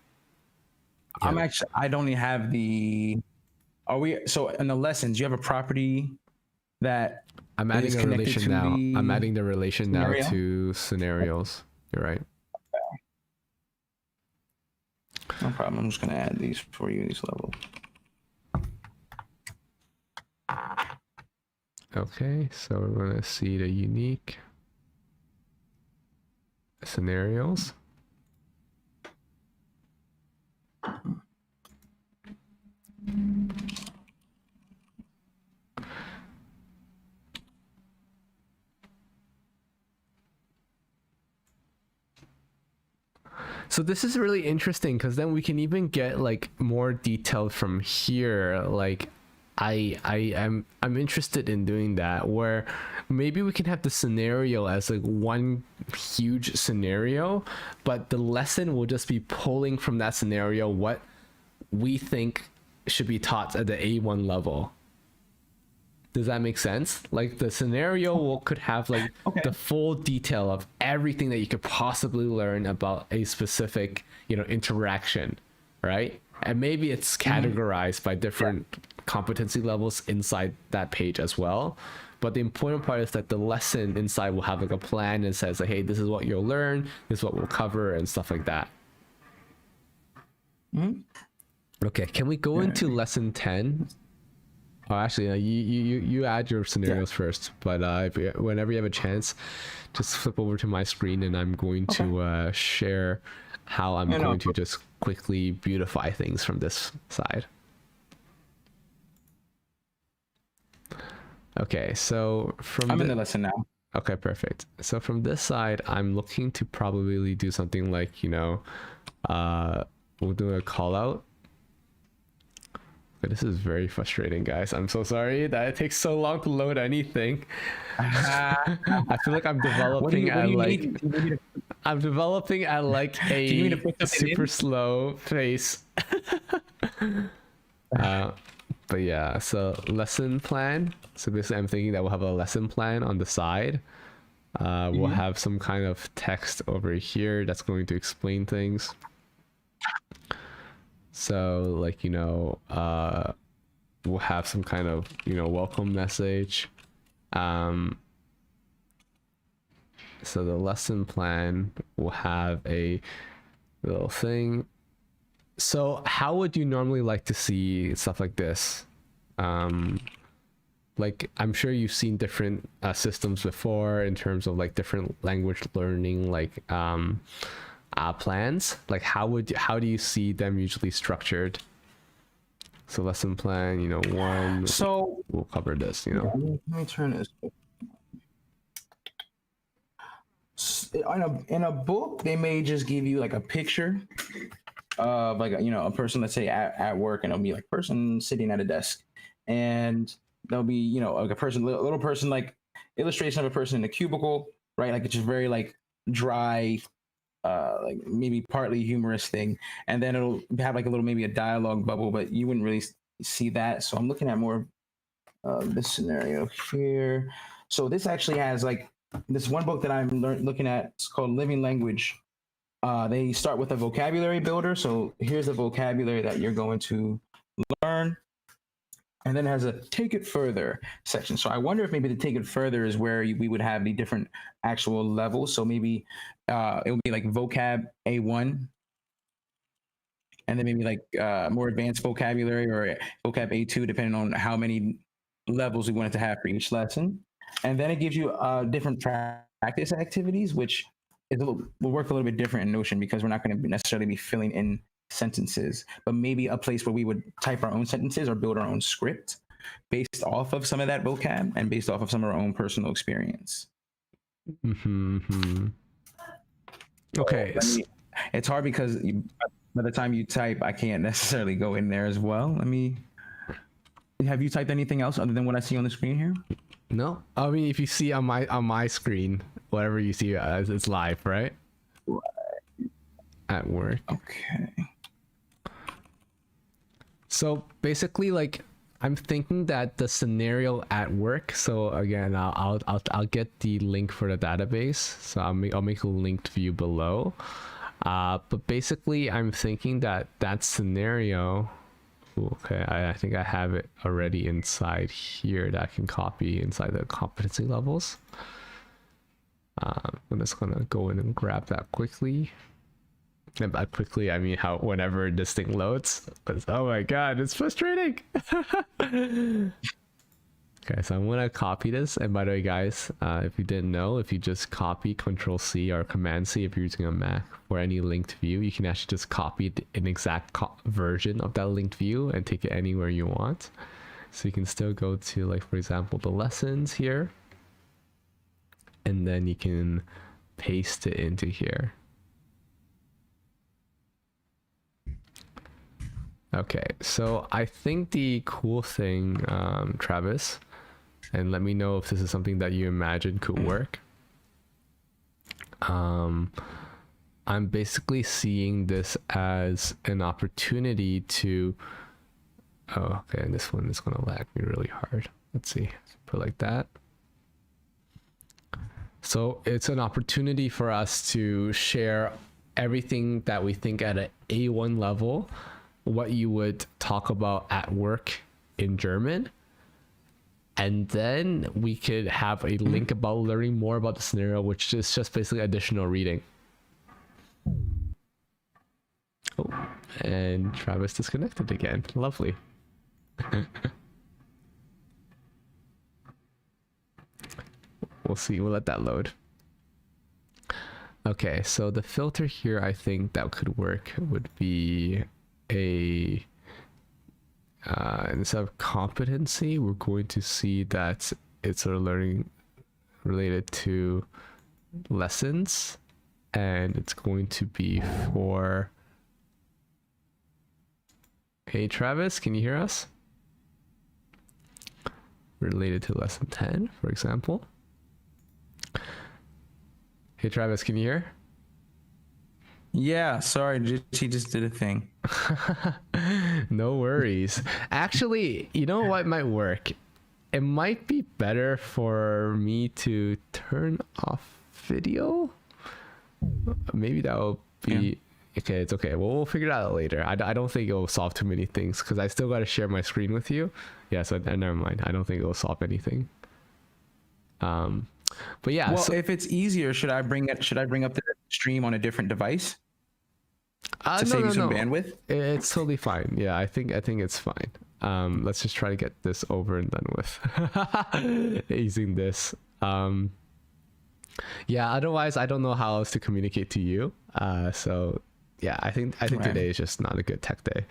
Yeah. I don't even have so in the lessons, you have a property that I'm adding a relation now. I'm adding the relation scenario? now to scenarios. You're right. No problem. I'm just going to add these for you, these levels. Okay, so we're going to see the unique scenarios. So this is really interesting because then we can even get like more detailed from here. Like I'm interested in doing that, where maybe we can have the scenario as like one huge scenario, but the lesson will just be pulling from that scenario what we think should be taught at the A1 level. Does that make sense? Like the scenario could have like the full detail of everything that you could possibly learn about a specific, interaction, right? And maybe it's categorized by different competency levels inside that page as well. But the important part is that the lesson inside will have like a plan that says like, hey, this is what you'll learn, this is what we'll cover, and stuff like that. Okay, can we go into lesson 10? Oh, actually, you add your scenarios first, but whenever you have a chance, just flip over to my screen and I'm going to share how I'm going to just quickly beautify things from this side. Okay, so I'm in the lesson now. Okay, perfect. So from this side, I'm looking to probably do something like, we'll do a call out. This is very frustrating, guys. I'm so sorry that it takes so long to load anything. I feel like I'm developing I'm developing at like Do you need to a put something super in? slow pace. But yeah, so lesson plan. So basically, I'm thinking that we'll have a lesson plan on the side. We'll have some kind of text over here that's going to explain things. So like, we'll have some kind of, welcome message. So the lesson plan will have a little thing. So how would you normally like to see stuff like this? Like I'm sure you've seen different systems before in terms of like different language learning like plans. Like how do you see them usually structured? So lesson plan, one. So We'll cover this. let me turn this. In a book, they may just give you like a picture of like a person, let's say at work, and it'll be like person sitting at a desk, and there'll be like a person, little person, like illustration of a person in a cubicle, right? Like it's just very like dry, like maybe partly humorous thing, and then it'll have like a little maybe a dialogue bubble, but you wouldn't really see that. So I'm looking at more this scenario here. So this actually has like this one book that I'm looking at. It's called Living Language. They start with a vocabulary builder. So here's the vocabulary that you're going to learn. And then it has a take it further section. So I wonder if maybe the take it further is where we would have the different actual levels. So maybe it would be like vocab A1, and then maybe like more advanced vocabulary, or vocab A2, depending on how many levels we wanted to have for each lesson. And then it gives you different practice activities, which will work a little bit different in Notion, because we're not going to necessarily be filling in sentences, but maybe a place where we would type our own sentences or build our own script based off of some of that vocab and based off of some of our own personal experience. Okay. It's hard because by the time you type, I can't necessarily go in there as well. Have you typed anything else other than what I see on the screen here? No, I mean, if you see on my screen, whatever you see as it's live, right? At work. Okay. So basically, like, I'm thinking that the scenario at work. So again, I'll get the link for the database. So I'll make a linked view below. But basically, I'm thinking that scenario. Okay, I think I have it already inside here that I can copy inside the competency levels. I'm just gonna go in and grab that quickly. And by quickly, I mean whenever this thing loads. Oh my god, it's frustrating. Okay, so I'm gonna copy this. And by the way, guys, if you didn't know, if you just copy Control-C or Command-C if you're using a Mac for any linked view, you can actually just copy an exact version of that linked view and take it anywhere you want. So you can still go to, like, for example, the lessons here, and then you can paste it into here. Okay, so I think the cool thing, Travis, and let me know if this is something that you imagine could work. I'm basically seeing this as an opportunity to, oh, okay, and this one is gonna lag me really hard. Let's see, put it like that. So it's an opportunity for us to share everything that we think at an A1 level, what you would talk about at work in German. And then we could have a link about learning more about the scenario, which is just basically additional reading. Oh, and Travis disconnected again. Lovely. We'll see. We'll let that load. Okay, so the filter here, I think that could work would be a instead of competency, we're going to see that it's a learning related to lessons, and it's going to be for, hey Travis, can you hear us? Related to lesson 10, for example. Hey Travis, can you hear? Yeah, sorry, she just did a thing. No worries. Actually, you know what might work? It might be better for me to turn off video. Maybe that will be okay. It's okay. Well, we'll figure it out later. I don't think it will solve too many things because I still got to share my screen with you. Yeah, so never mind. I don't think it will solve anything. But yeah. Well, So, if it's easier, should I bring up the stream on a different device to save you some bandwidth? It's totally fine. Yeah, I think it's fine. Let's just try to get this over and done with using this. Yeah, otherwise I don't know how else to communicate to you. So yeah, I think Right. today is just not a good tech day.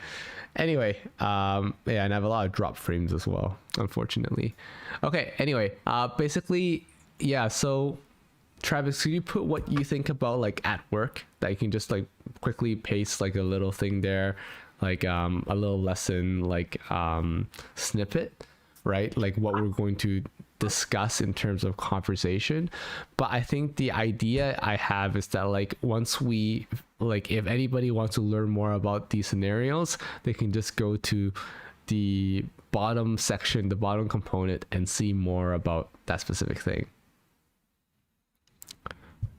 Anyway, yeah, and I have a lot of drop frames as well, unfortunately. Okay, anyway, basically, yeah, so Travis, could you put what you think about like at work that you can just like quickly paste like a little thing there, like a little lesson like snippet, right? Like what we're going to discuss in terms of conversation. But I think the idea I have is that like once we like if anybody wants to learn more about these scenarios, they can just go to the bottom section, the bottom component, and see more about that specific thing.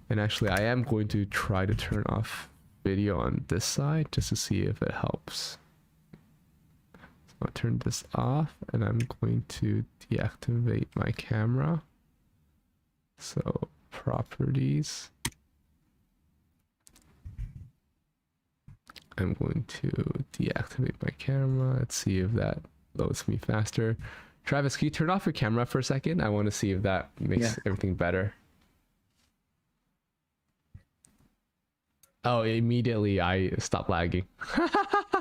And actually, I am going to try to turn off video on this side just to see if it helps. So I'll turn this off and I'm going to deactivate my camera. So properties. I'm going to deactivate my camera. Let's see if that loads me faster. Travis, can you turn off your camera for a second? I want to see if that makes everything better. Oh, immediately I stopped lagging.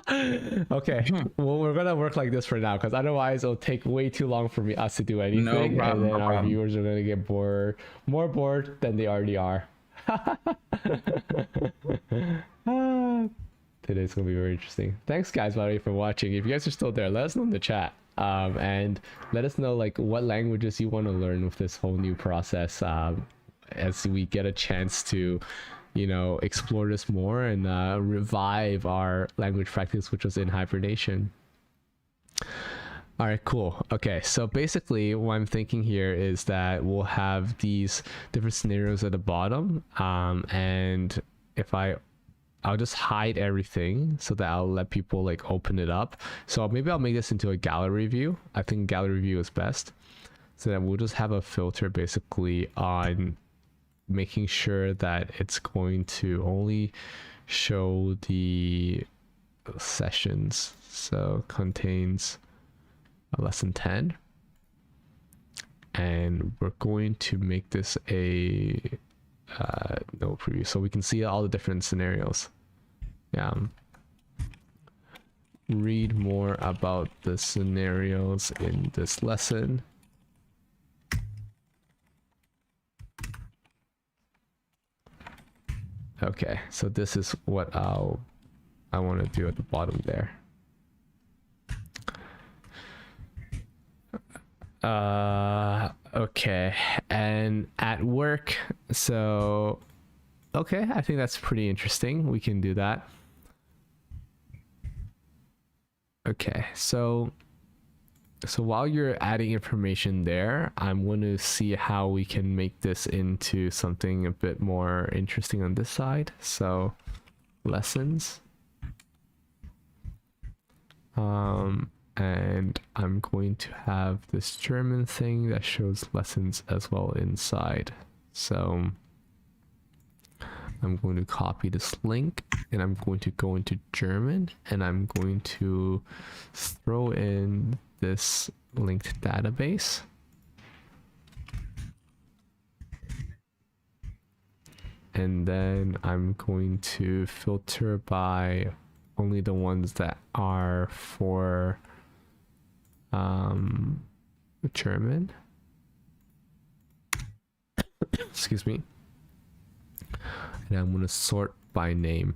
Okay, well, we're gonna work like this for now because otherwise it'll take way too long for us to do anything, problem, and then no our problem. viewers are gonna get bored, more bored than they already are. Today's gonna be very interesting. Thanks, guys, by the way, for watching. If you guys are still there, let us know in the chat, and let us know like what languages you want to learn with this whole new process, as we get a chance to, you know, explore this more and revive our language practice, which was in hibernation. All right, cool. Okay, so basically what I'm thinking here is that we'll have these different scenarios at the bottom, and if I'll just hide everything so that I'll let people like open it up. So maybe I'll make this into a gallery view. I think gallery view is best. So that we'll just have a filter basically on making sure that it's going to only show the sessions. So contains a lesson 10. And we're going to make this a no preview so we can see all the different scenarios. Yeah. Read more about the scenarios in this lesson. Okay, so this is what I want to do at the bottom there. Okay, and at work, so okay, I think that's pretty interesting. We can do that. Okay, so while you're adding information there, I'm going to see how we can make this into something a bit more interesting on this side. So lessons. And I'm going to have this German thing that shows lessons as well inside. So I'm going to copy this link and I'm going to go into German and I'm going to throw in this linked database. And then I'm going to filter by only the ones that are for German. Excuse me. And I'm going to sort by name.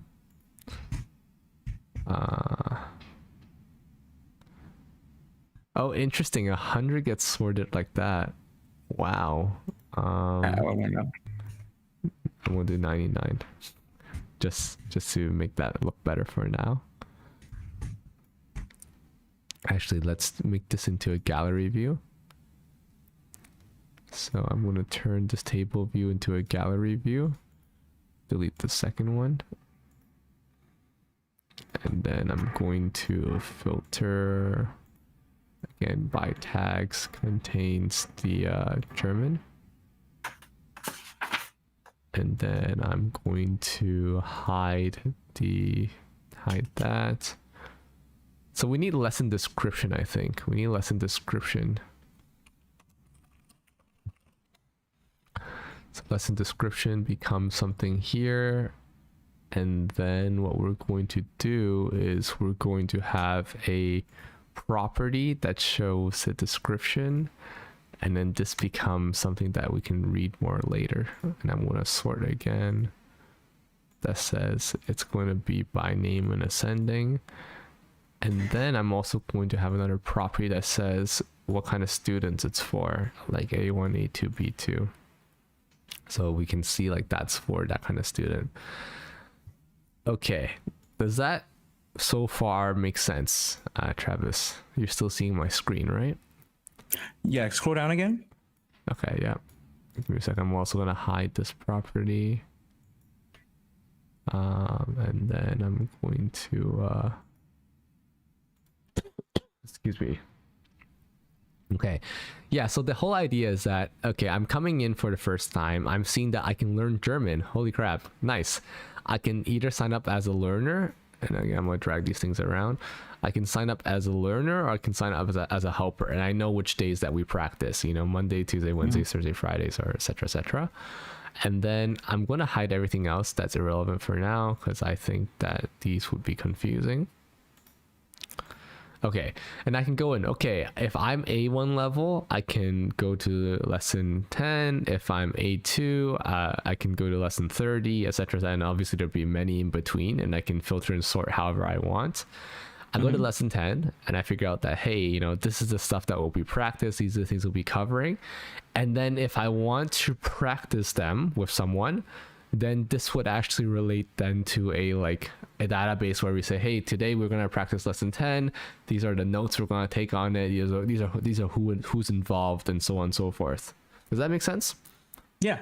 Oh, interesting. 100 gets sorted like that. Wow. I don't know. I'm going to do 99. just to make that look better for now. Actually, let's make this into a gallery view. So I'm going to turn this table view into a gallery view. Delete the second one. And then I'm going to filter, again, by tags contains the German. And then I'm going to hide that. So we need lesson description, I think. We need lesson description. So lesson description becomes something here. And then what we're going to do is we're going to have a property that shows the description. And then this becomes something that we can read more later. And I'm going to sort it again. That says it's going to be by name and ascending. And then I'm also going to have another property that says what kind of students it's for, like A1, A2, B2. So we can see like that's for that kind of student. Okay, does that so far make sense, Travis? You're still seeing my screen, right? Yeah, scroll down again. Okay, yeah. Give me a second. I'm also going to hide this property. And then I'm going to... excuse me. Okay, yeah, so the whole idea is that, okay, I'm coming in for the first time. I'm seeing that I can learn German. Holy crap, nice. I can either sign up as a learner, and again, I'm going to drag these things around. I can sign up as a learner, or I can sign up as a helper, and I know which days that we practice, you know, Monday, Tuesday, Wednesday, Thursday, Fridays, or etc., etc. And then I'm going to hide everything else that's irrelevant for now, because I think that these would be confusing. Okay, and I can go in, okay, if I'm A1 level, I can go to lesson 10. If I'm A2, I can go to lesson 30, etc. And obviously there'll be many in between, and I can filter and sort however I want. I go to lesson 10 and I figure out that, hey, you know, this is the stuff that will be practiced. These are the things we'll be covering. And then if I want to practice them with someone, then this would actually relate then to a database where we say, hey, today we're going to practice lesson 10. These are the notes we're going to take on it. These are who's involved, and so on and so forth. Does that make sense? Yeah.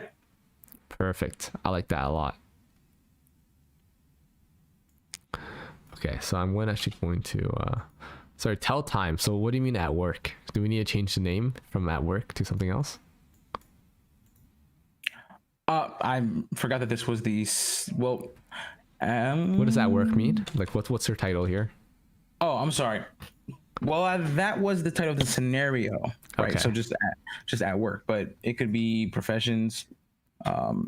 Perfect. I like that a lot. Okay, so I'm actually going to sorry, tell time. So what do you mean at work? Do we need to change the name from at work to something else? I forgot that this was the what does that work mean? Like what's your title here? Oh, I'm sorry. Well, that was the title of the scenario, right? Okay. So just at work, but it could be professions.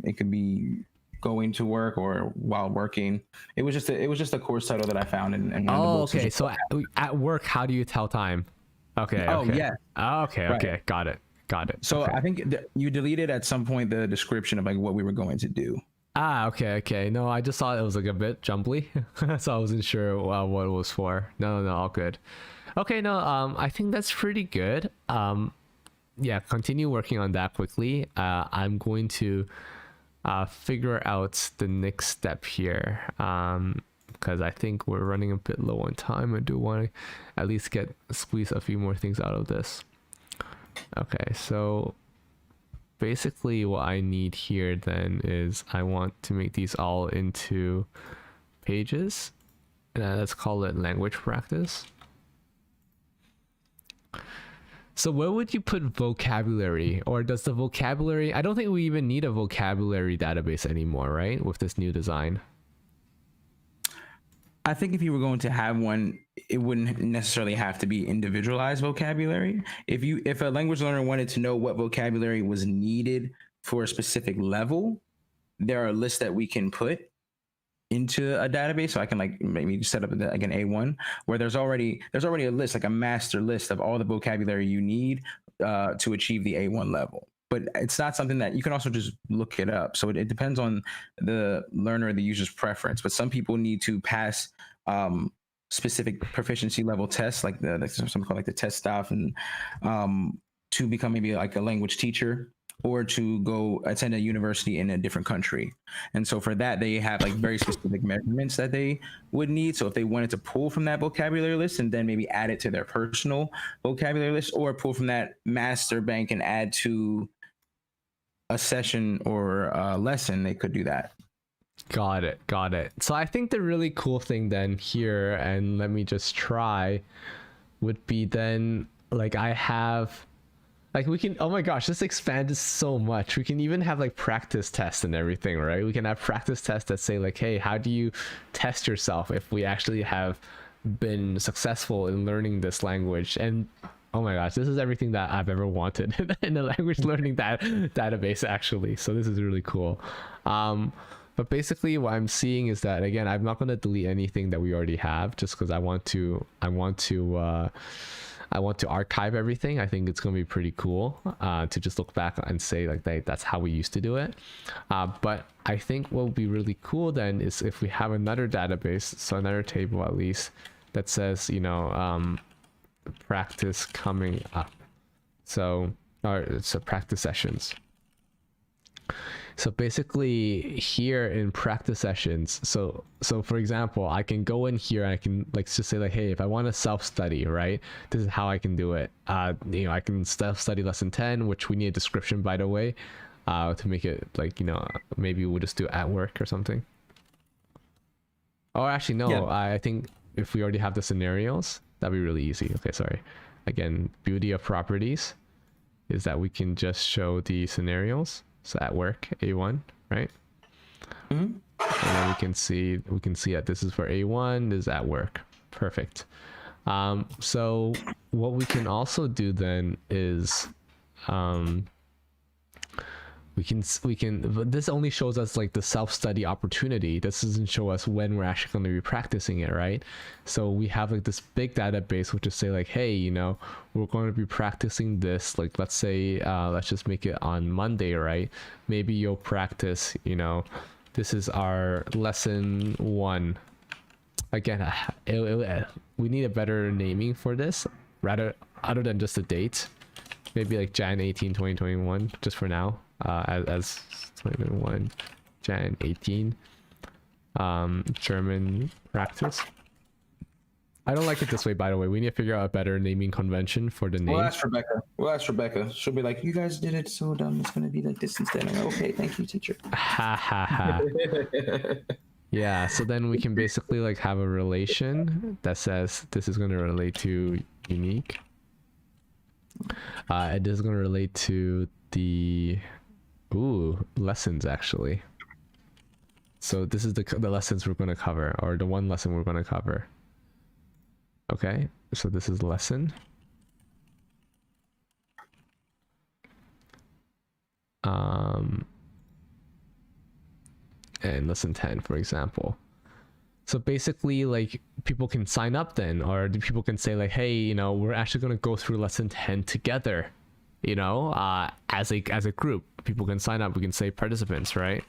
It could be going to work or while working. It was just a course title that I found in one of the books. Okay. So at work, how do you tell time? Okay. Oh, okay. yeah. Okay. Right. Okay. Got it. So okay. I think you deleted at some point the description of like what we were going to do. Okay. No, I just thought it was like a bit jumbly, so I wasn't sure what it was for. No, all good. Okay, no, I think that's pretty good. Yeah, continue working on that quickly. I'm going to figure out the next step here, because I think we're running a bit low on time. I do want to at least squeeze a few more things out of this. Okay, so basically what I need here then is I want to make these all into pages, and let's call it language practice. So where would you put vocabulary, or does the vocabulary, I don't think we even need a vocabulary database anymore, right? With this new design. I think if you were going to have one, it wouldn't necessarily have to be individualized vocabulary. If a language learner wanted to know what vocabulary was needed for a specific level, there are lists that we can put into a database. So I can like maybe set up like an A1 where there's already a list, like a master list of all the vocabulary you need to achieve the A1 level. But it's not something that you can also just look it up. So it depends on the learner, the user's preference. But some people need to pass specific proficiency level tests, like something called like the test stuff, and to become maybe like a language teacher or to go attend a university in a different country. And so for that, they have like very specific measurements that they would need. So if they wanted to pull from that vocabulary list and then maybe add it to their personal vocabulary list, or pull from that master bank and add to a session or a lesson, they could do that. Got it. Got it. So I think the really cool thing then here, and let me just try, would be then like I have like we can, oh my gosh, this expanded so much. We can even have like practice tests and everything, right? We can have practice tests that say like, hey, how do you test yourself if we actually have been successful in learning this language? And oh my gosh, this is everything that I've ever wanted in a language learning database actually. So this is really cool. But basically what I'm seeing is that, again, I'm not going to delete anything that we already have just because I want to archive everything. I think it's going to be pretty cool to just look back and say like that's how we used to do it. But I think what would be really cool then is if we have another database, so another table at least, that says, you know, practice coming up. So, or it's a practice sessions. So basically here in practice sessions, so for example, I can go in here and I can like just say like, hey, if I want to self-study, right, this is how I can do it. You know, I can self-study lesson 10, which we need a description, by the way, to make it like, you know, maybe we'll just do at work or something. Oh, actually, no, yeah. I think if we already have the scenarios, that'd be really easy. Okay, sorry. Again, beauty of properties is that we can just show the scenarios. So at work, A1, right? Mm-hmm. And then we can see that this is for A1, this is at work. Perfect. So what we can also do then is we can but this only shows us like the self-study opportunity. This doesn't show us when we're actually going to be practicing it, right? So we have like this big database which is say like, hey, you know, we're going to be practicing this, like let's say let's just make it on Monday, right? Maybe you'll practice, you know, this is our lesson 1. Again, we need a better naming for this, rather other than just a date. Maybe like Jan 18 2021 just for now, as 2021 Jan 18 German practice. I don't like it this way, by the way. We need to figure out a better naming convention for the name. We'll ask Rebecca. She'll be like, you guys did it so dumb, it's gonna be like this instead. Okay, thank you, teacher. Ha ha ha. Yeah, so then we can basically like have a relation that says this is going to relate to unique. It is going to relate to the lessons actually. So this is the lessons we're going to cover, or the one lesson we're going to cover. Okay, so this is lesson. And lesson 10, for example. So basically, like, people can sign up then, or people can say like, hey, you know, we're actually going to go through lesson 10 together, you know, as a group. People can sign up. We can say participants, right?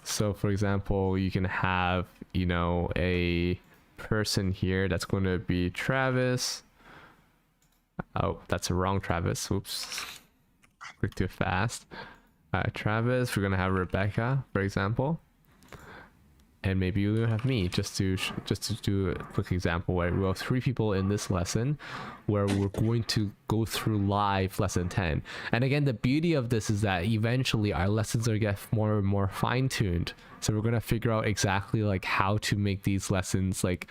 So for example, you can have, you know, a person here that's going to be Travis. Oh, that's a wrong Travis. Oops. Click too fast. Travis, we're going to have Rebecca, for example. And maybe you have me, just to do a quick example where we have 3 people in this lesson where we're going to go through live lesson 10. And again, the beauty of this is that eventually our lessons are get more and more fine-tuned. So we're going to figure out exactly like how to make these lessons like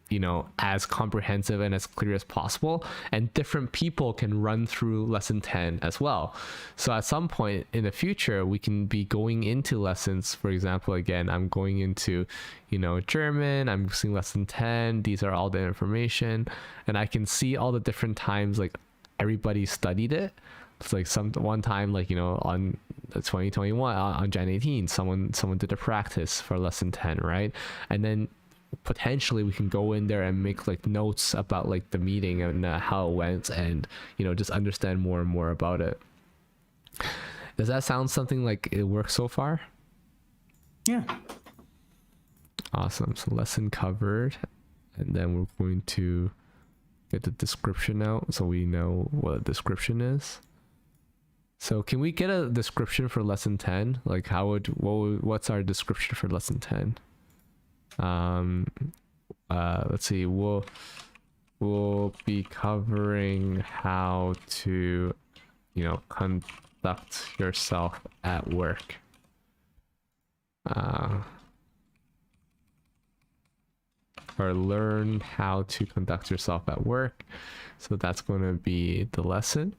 you know, as comprehensive and as clear as possible, and different people can run through lesson 10 as well. So at some point in the future, we can be going into lessons. For example, again, I'm going into, you know, German, I'm seeing lesson 10, these are all the information, and I can see all the different times like everybody studied it. It's like one time, like, you know, on 2021 on Jan 18, someone did a practice for lesson 10, right? And then potentially we can go in there and make like notes about like the meeting and how it went, and, you know, just understand more and more about it. Does that sound something like it works so far? Yeah. Awesome. So lesson covered, and then we're going to get the description out so we know what a description is. So can we get a description for lesson 10? Like what's our description for lesson 10? Let's see, we'll be covering how to, conduct yourself at work. Or learn how to conduct yourself at work. So that's going to be the lesson.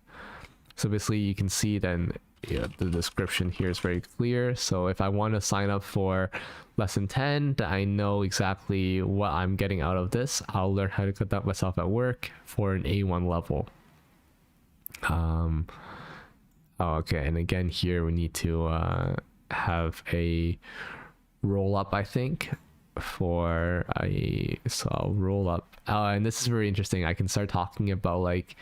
So basically you can see then the description here is very clear. So if I want to sign up for lesson 10, that I know exactly what I'm getting out of this, I'll learn how to conduct myself at work for an A1 level. Okay, and again here we need to have a roll up, I think, for so I'll roll up. And this is very interesting. I can start talking about like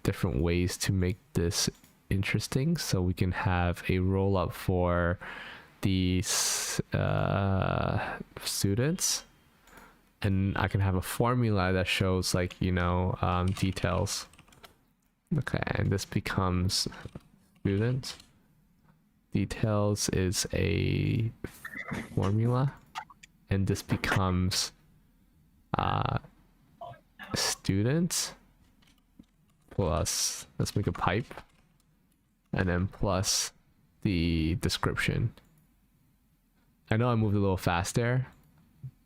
different ways to make this interesting. So we can have a roll up for the students, and I can have a formula that shows like details. Okay, and this becomes student. Details is a formula, and this becomes student plus, let's make a pipe, and then plus the description. I know I moved a little fast there,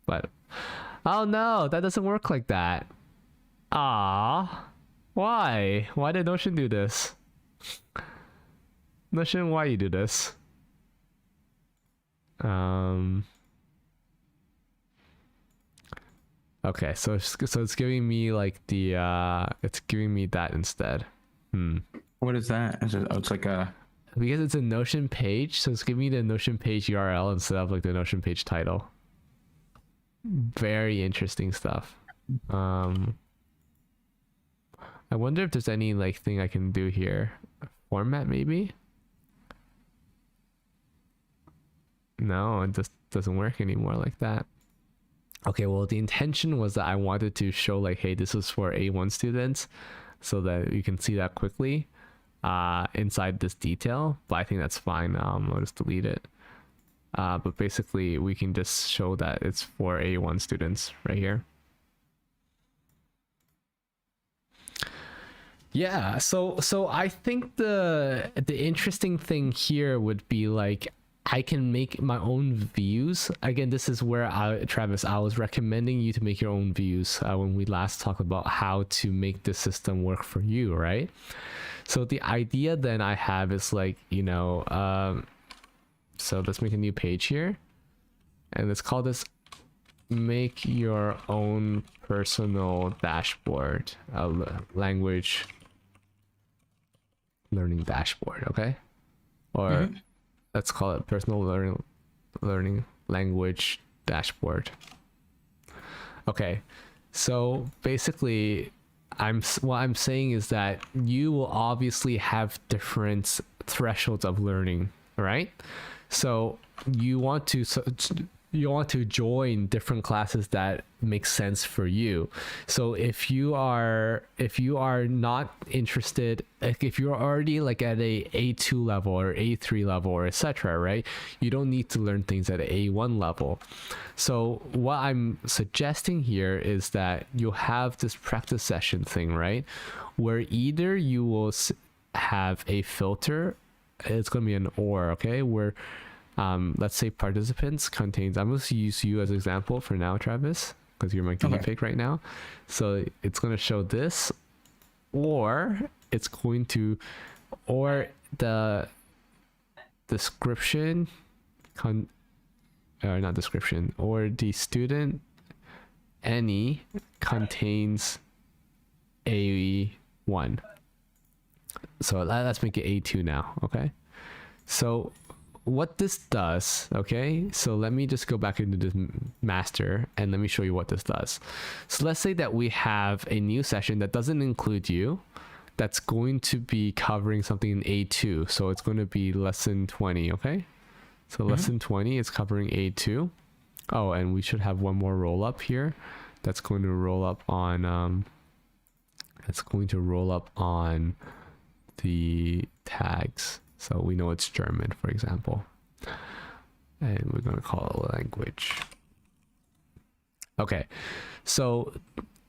but oh no, that doesn't work like that. Ah, why did Notion do this? Notion, why you do this? Okay, so it's giving me like it's giving me that instead. What is that? It's like a, because it's a Notion page, so it's giving me the Notion page URL instead of like the Notion page title. Very interesting stuff. I wonder if there's any like thing I can do here. Format maybe? No, it just doesn't work anymore like that. Okay, well the intention was that I wanted to show like, hey, this is for A1 students, so that you can see that quickly inside this detail, but I think that's fine. I'll just delete it. But basically we can just show that it's for A1 students right here. Yeah, so I think the interesting thing here would be like, I can make my own views. Again, this is where Travis, I was recommending you to make your own views when we last talked about how to make the system work for you, right? So the idea then I have is like, so let's make a new page here, and let's call this make your own personal dashboard, language learning dashboard, okay? Or let's call it personal learning language dashboard. Okay, so basically what I'm saying is that you will obviously have different thresholds of learning, right? So you want to join different classes that make sense for you. So if you are not interested, like if you're already like at a A2 level or A3 level or etc., right, you don't need to learn things at A1 level. So what I'm suggesting here is that you'll have this practice session thing, right, where either you will have a filter, it's going to be an or, okay, where let's say participants contains, I'm going to use you as an example for now, Travis, because you're my guinea pig right now. So it's going to show this, or it's going to, or the description, not description, or the student any contains A1. So let's make it A2 now, okay? So what this does, okay, so let me just go back into this master and let me show you what this does. So let's say that we have a new session that doesn't include you, that's going to be covering something in A2. So it's going to be lesson 20, okay? So lesson 20 is covering A2. Oh, and we should have one more roll up here. That's going to roll up on the tags. So we know it's German, for example. And we're going to call it language. Okay. So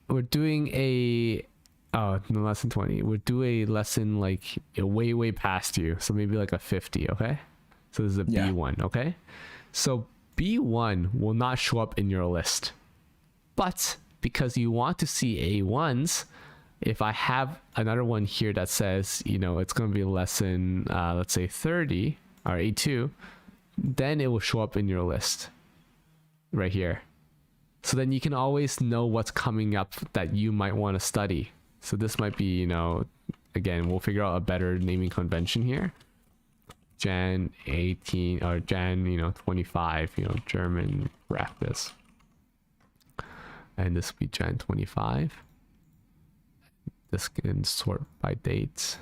we're doing a no, lesson 20. We'll do a lesson like way past you. So maybe like a 50, okay? So this is a B1, okay? So B1 will not show up in your list. But because you want to see A1s, if I have another one here that says, you know, it's going to be lesson, let's say 30 or A2, then it will show up in your list right here. So then you can always know what's coming up that you might want to study. So this might be, you know, again, we'll figure out a better naming convention here. Jan 18 or Jan, you know, 25, you know, German practice. And this will be Jan 25. This can sort by dates.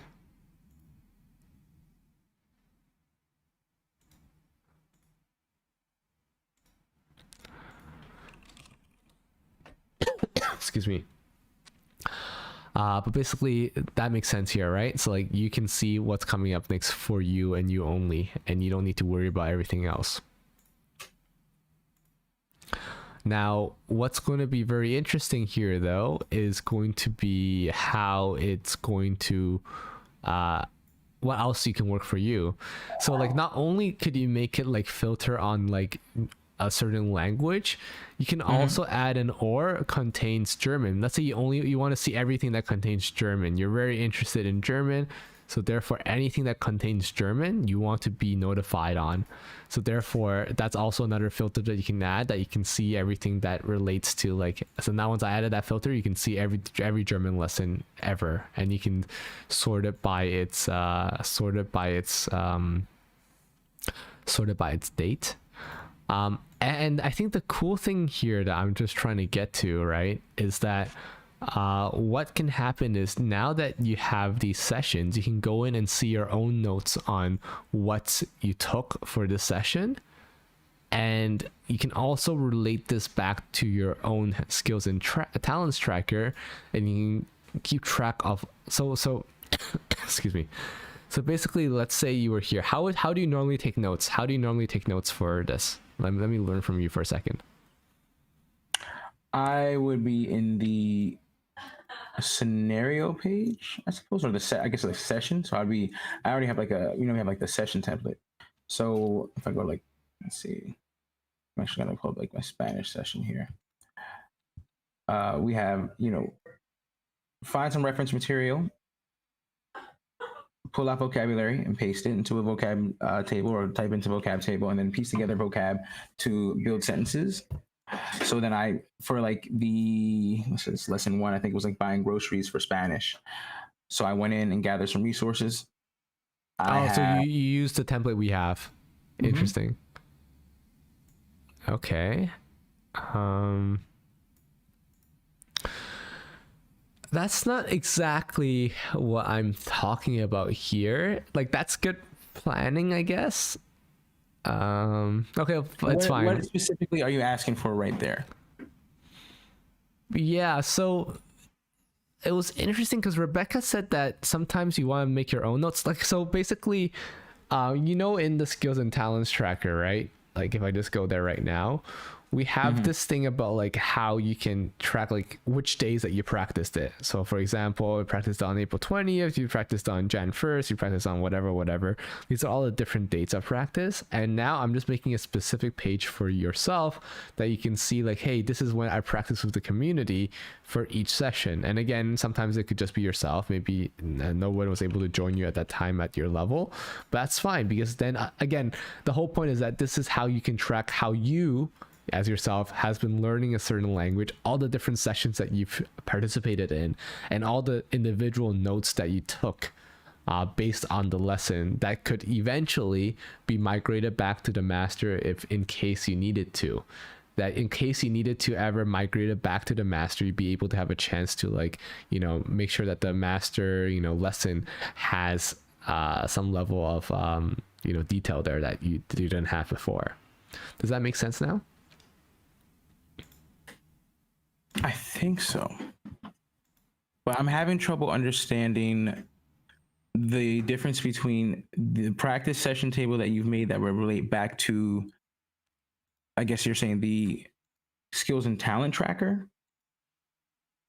Excuse me. But basically that makes sense here, right? So like you can see what's coming up next for you and you only, and you don't need to worry about everything else. Now, what's going to be very interesting here though is going to be how it's going to what else you can work for you. So like not only could you make it like filter on like a certain language, you can also add an or contains German. Let's say you want to see everything that contains German. You're very interested in German, so therefore anything that contains German you want to be notified on. So therefore that's also another filter that you can add, that you can see everything that relates to like. So now once I added that filter, you can see every German lesson ever, and you can sort it by its date. And I think the cool thing here that I'm just trying to get to, right, is that what can happen is now that you have these sessions, you can go in and see your own notes on what you took for this session. And you can also relate this back to your own skills and talents tracker, and you can keep track of, so excuse me. So basically, let's say you were here. How do you normally take notes? How do you normally take notes for this? Let me learn from you for a second. I would be in the scenario page, I suppose, or I guess like session. So I already have like we have like the session template. So if I go like, let's see, I'm actually gonna pull up like my Spanish session here. We have, you know, find some reference material, pull out vocabulary and paste it into a vocab table, or type into vocab table, and then piece together vocab to build sentences. So then for like this is lesson 1, I think it was like buying groceries for Spanish. So I went in and gathered some resources. So you used the template we have. Interesting. Okay. That's not exactly what I'm talking about here. Like that's good planning, I guess. Okay, it's fine. What specifically are you asking for right there? Yeah, so it was interesting because Rebecca said that sometimes you want to make your own notes. Like, so basically, you know, in the skills and talents tracker, right? Like if I just go there right now, we have this thing about like how you can track like which days that you practiced it. So for example, you practiced on April 20th, you practiced on Jan 1st, you practiced on whatever. These are all the different dates of practice. And now I'm just making a specific page for yourself that you can see like, hey, this is when I practice with the community for each session. And again, sometimes it could just be yourself. Maybe no one was able to join you at that time at your level, but that's fine, because then again, the whole point is that this is how you can track how you as yourself has been learning a certain language, all the different sessions that you've participated in, and all the individual notes that you took based on the lesson that could eventually be migrated back to the master if in case you needed to. That in case you needed to ever migrate it back to the master, you'd be able to have a chance to like, you know, make sure that the master, you know, lesson has some level of, you know, detail there that you didn't have before. Does that make sense now? I think so, but I'm having trouble understanding the difference between the practice session table that you've made that will relate back to, I guess you're saying the skills and talent tracker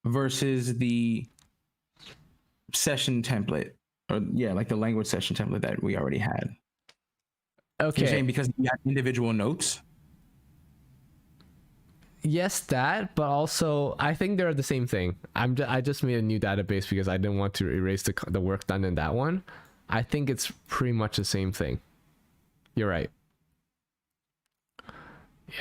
versus the session template, or yeah, like the language session template that we already had. Okay. You're saying because you have individual notes? Yes, that, but also I think they're the same thing. I just made a new database because I didn't want to erase the work done in that one. I think it's pretty much the same thing. You're right.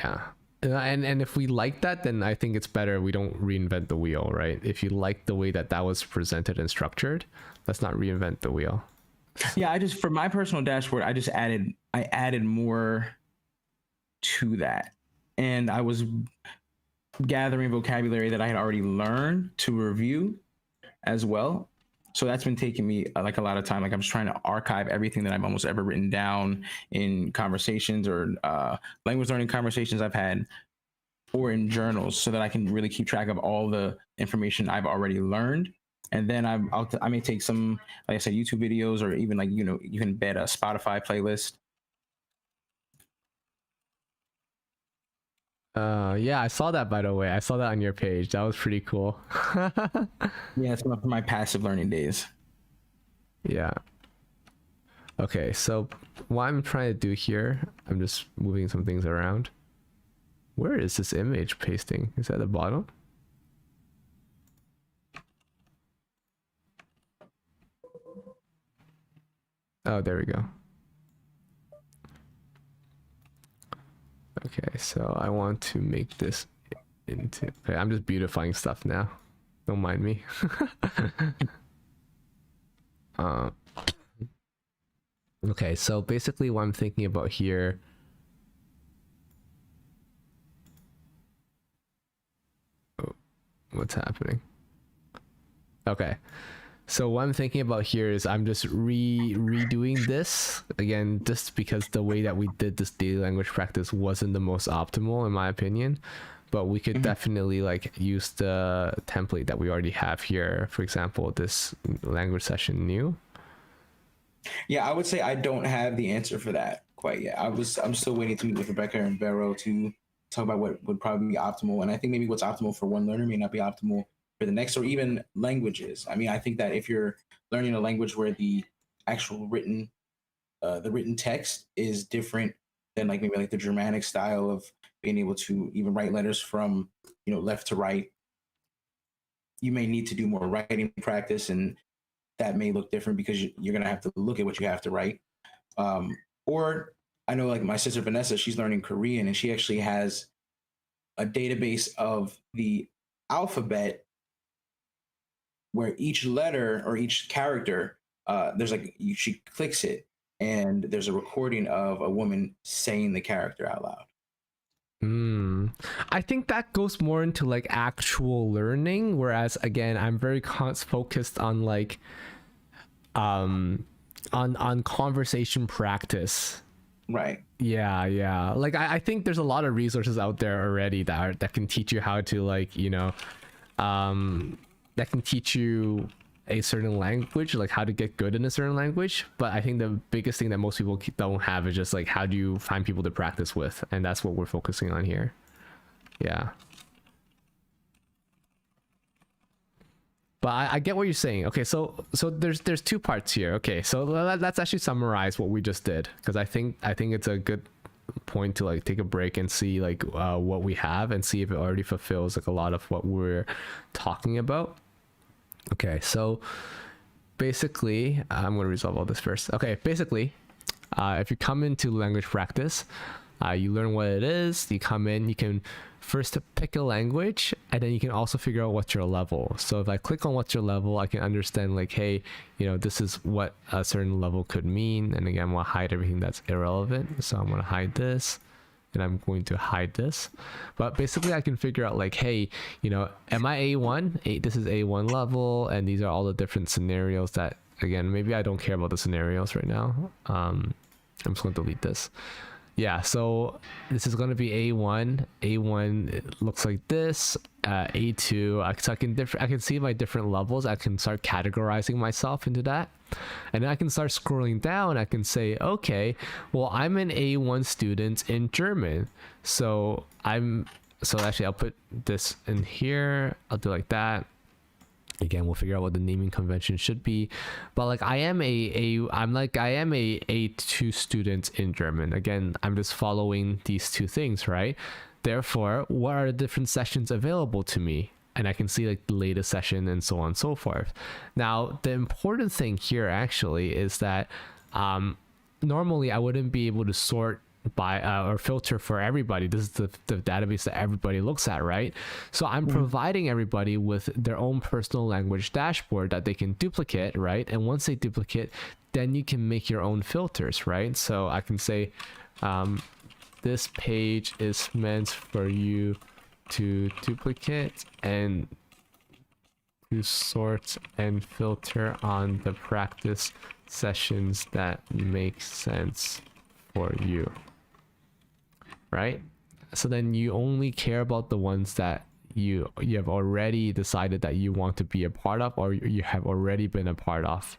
Yeah. And if we like that, then I think it's better we don't reinvent the wheel, right? If you like the way that was presented and structured, let's not reinvent the wheel. Yeah, I just, for my personal dashboard, I added more to that. And I was gathering vocabulary that I had already learned to review as well. So that's been taking me like a lot of time. Like I'm just trying to archive everything that I've almost ever written down in conversations or language learning conversations I've had, or in journals, so that I can really keep track of all the information I've already learned. And then I may take some, like I said, YouTube videos, or even like, you know, you can embed a Spotify playlist. Yeah, I saw that, by the way. I saw that on your page. That was pretty cool. Yeah, it's one of my passive learning days. Yeah. Okay, so what I'm trying to do here, I'm just moving some things around. Where is this image pasting? Is that at the bottom? Oh, there we go. Okay, so I want to make this into... Okay, I'm just beautifying stuff now. Don't mind me. Okay, so basically what I'm thinking about here... Oh, what's happening? Okay. So what I'm thinking about here is I'm just redoing this again, just because the way that we did this daily language practice wasn't the most optimal in my opinion, but we could definitely like use the template that we already have here. For example, this language session new. Yeah, I would say I don't have the answer for that quite yet. I'm still waiting to meet with Rebecca and Vero to talk about what would probably be optimal. And I think maybe what's optimal for one learner may not be optimal for the next, or even languages. I mean, I think that if you're learning a language where the actual written text is different than like maybe like the Germanic style of being able to even write letters from, you know, left to right, you may need to do more writing practice, and that may look different because you're going to have to look at what you have to write. Or I know like my sister Vanessa, she's learning Korean, and she actually has a database of the alphabet where each letter or each character, there's like, she clicks it and there's a recording of a woman saying the character out loud. I think that goes more into like actual learning, whereas again, I'm very focused on like on conversation practice. Right. Yeah. Like I think there's a lot of resources out there already that can teach you how to like, you know, that can teach you a certain language, like how to get good in a certain language. But I think the biggest thing that most people don't have is just like, how do you find people to practice with? And that's what we're focusing on here. Yeah. But I get what you're saying. Okay, so there's two parts here. Okay, so let's actually summarize what we just did, because I think it's a good point to like take a break and see like what we have and see if it already fulfills like a lot of what we're talking about. Okay, so basically, I'm going to resolve all this first. Okay, basically, if you come into language practice, you learn what it is, you come in, you can first pick a language, and then you can also figure out what's your level. So if I click on what's your level, I can understand like, hey, you know, this is what a certain level could mean. And again, I'm going to hide everything that's irrelevant. So I'm going to hide this, and I'm going to hide this. But basically I can figure out like, hey, you know, am I A1? This is A1 level, and these are all the different scenarios that, again, maybe I don't care about the scenarios right now. I'm just going to delete this. Yeah, so this is going to be A1. A1, it looks like this. A2. So I can see my different levels. I can start categorizing myself into that, and then I can start scrolling down. I can say, okay, well, I'm an A1 student in German, so actually I'll put this in here. I'll do like that. Again, we'll figure out what the naming convention should be, but like I am a A2 student in German. Again, I'm just following these two things, right? Therefore, what are the different sessions available to me? And I can see like the latest session and so on and so forth. Now, the important thing here actually is that normally I wouldn't be able to sort by or filter for everybody. This is the database that everybody looks at, right? So I'm providing everybody with their own personal language dashboard that they can duplicate, right? And once they duplicate, then you can make your own filters, right? So I can say this page is meant for you to duplicate and to sort and filter on the practice sessions that make sense for you, right? So then you only care about the ones that you have already decided that you want to be a part of, or you have already been a part of.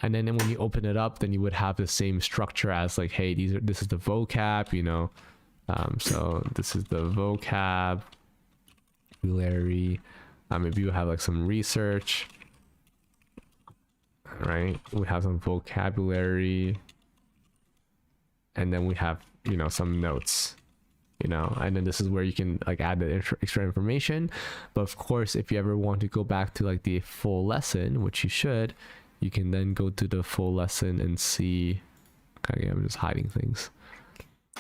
And then when you open it up, then you would have the same structure as like, hey, this is the vocab, you know. So this is the vocabulary. Maybe you have like some research, right? We have some vocabulary, and then we have, you know, some notes, you know, and then this is where you can like add the extra information. But of course, if you ever want to go back to like the full lesson, which you should, you can then go to the full lesson and see. Okay, I'm just hiding things.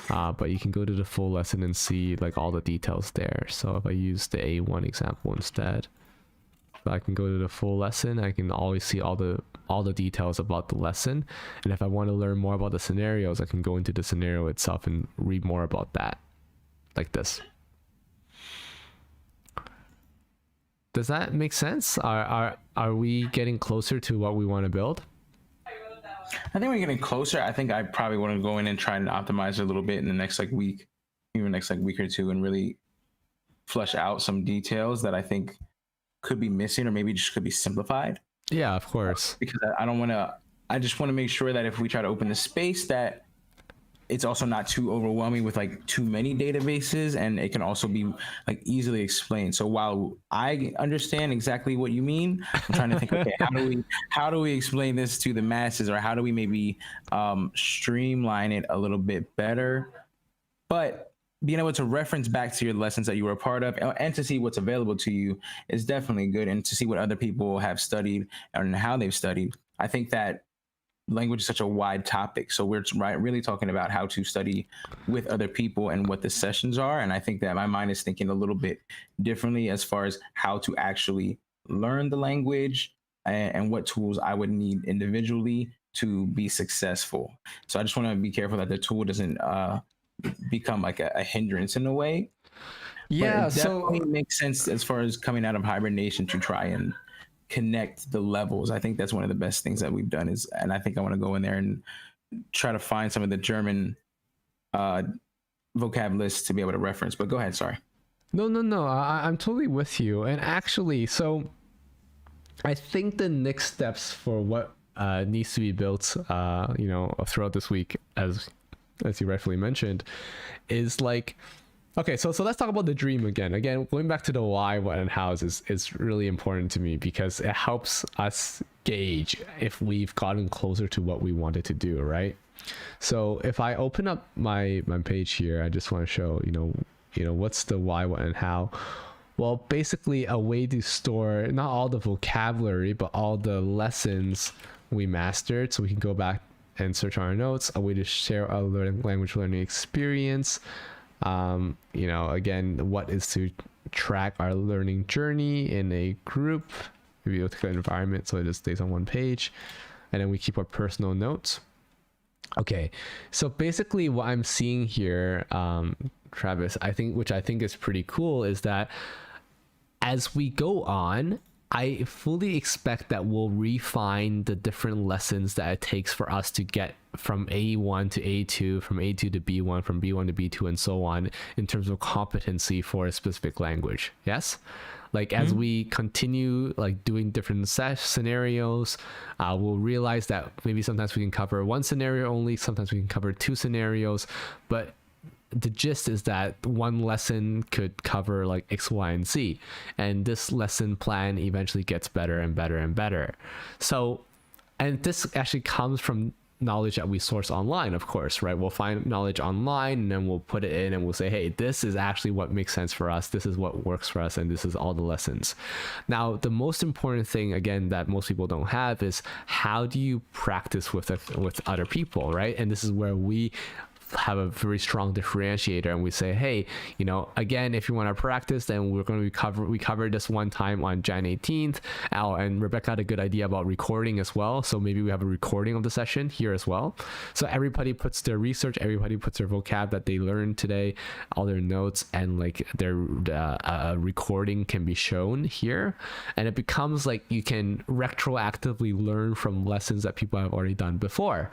But you can go to the full lesson and see like all the details there. So if I use the A1 example instead, so I can go to the full lesson. I can always see all the details about the lesson. And if I want to learn more about the scenarios, I can go into the scenario itself and read more about that, like this. Does that make sense? Are we getting closer to what we want to build? I think we're getting closer. I think I probably want to go in and try and optimize it a little bit in the next like week, even next like week or two, and really flesh out some details that I think could be missing, or maybe just could be simplified. Yeah, of course. Because I just want to make sure that if we try to open the space, that it's also not too overwhelming with like too many databases, and it can also be like easily explained. So while I understand exactly what you mean, I'm trying to think, okay, how do we explain this to the masses, or how do we maybe streamline it a little bit better? But being able to reference back to your lessons that you were a part of, and to see what's available to you is definitely good, and to see what other people have studied and how they've studied. I think that language is such a wide topic, so we're really talking about how to study with other people and what the sessions are. And I think that my mind is thinking a little bit differently as far as how to actually learn the language and what tools I would need individually to be successful. So I just want to be careful that the tool doesn't become like a hindrance in a way. Yeah, but it definitely makes sense as far as coming out of hibernation to try and connect the levels. I think that's one of the best things that we've done and I think I want to go in there and try to find some of the German vocab lists to be able to reference. But go ahead, sorry. No, I'm totally with you. And actually, so I think the next steps for what needs to be built, you know, throughout this week, as you rightfully mentioned, is like, okay, so let's talk about the dream again. Again, going back to the why, what, and how is really important to me, because it helps us gauge if we've gotten closer to what we wanted to do, right? So if I open up my page here, I just want to show, you know, what's the why, what, and how. Well, basically a way to store not all the vocabulary, but all the lessons we mastered, so we can go back and search our notes, a way to share our language learning experience. You know, again, what is to track our learning journey in a group, maybe with an environment so it just stays on one page, and then we keep our personal notes. Okay, so basically what I'm seeing here, Travis, which I think is pretty cool, is that as we go on, I fully expect that we'll refine the different lessons that it takes for us to get from A1 to A2, from A2 to B1, from B1 to B2, and so on, in terms of competency for a specific language. Yes? Like as we continue like doing different scenarios, we'll realize that maybe sometimes we can cover one scenario only, sometimes we can cover two scenarios, but the gist is that one lesson could cover like X, Y, and Z, and this lesson plan eventually gets better and better and better. So, and this actually comes from knowledge that we source online, of course, right? We'll find knowledge online and then we'll put it in and we'll say, hey, this is actually what makes sense for us. This is what works for us. And this is all the lessons. Now, the most important thing, again, that most people don't have is how do you practice with other people, right? And this is where we have a very strong differentiator, and we say, hey, you know, again, if you want to practice, then we're going to we covered this one time on Jan 18th. And Rebecca had a good idea about recording as well, so maybe we have a recording of the session here as well. So everybody puts their research, everybody puts their vocab that they learned today, all their notes, and like their recording can be shown here, and it becomes like you can retroactively learn from lessons that people have already done before.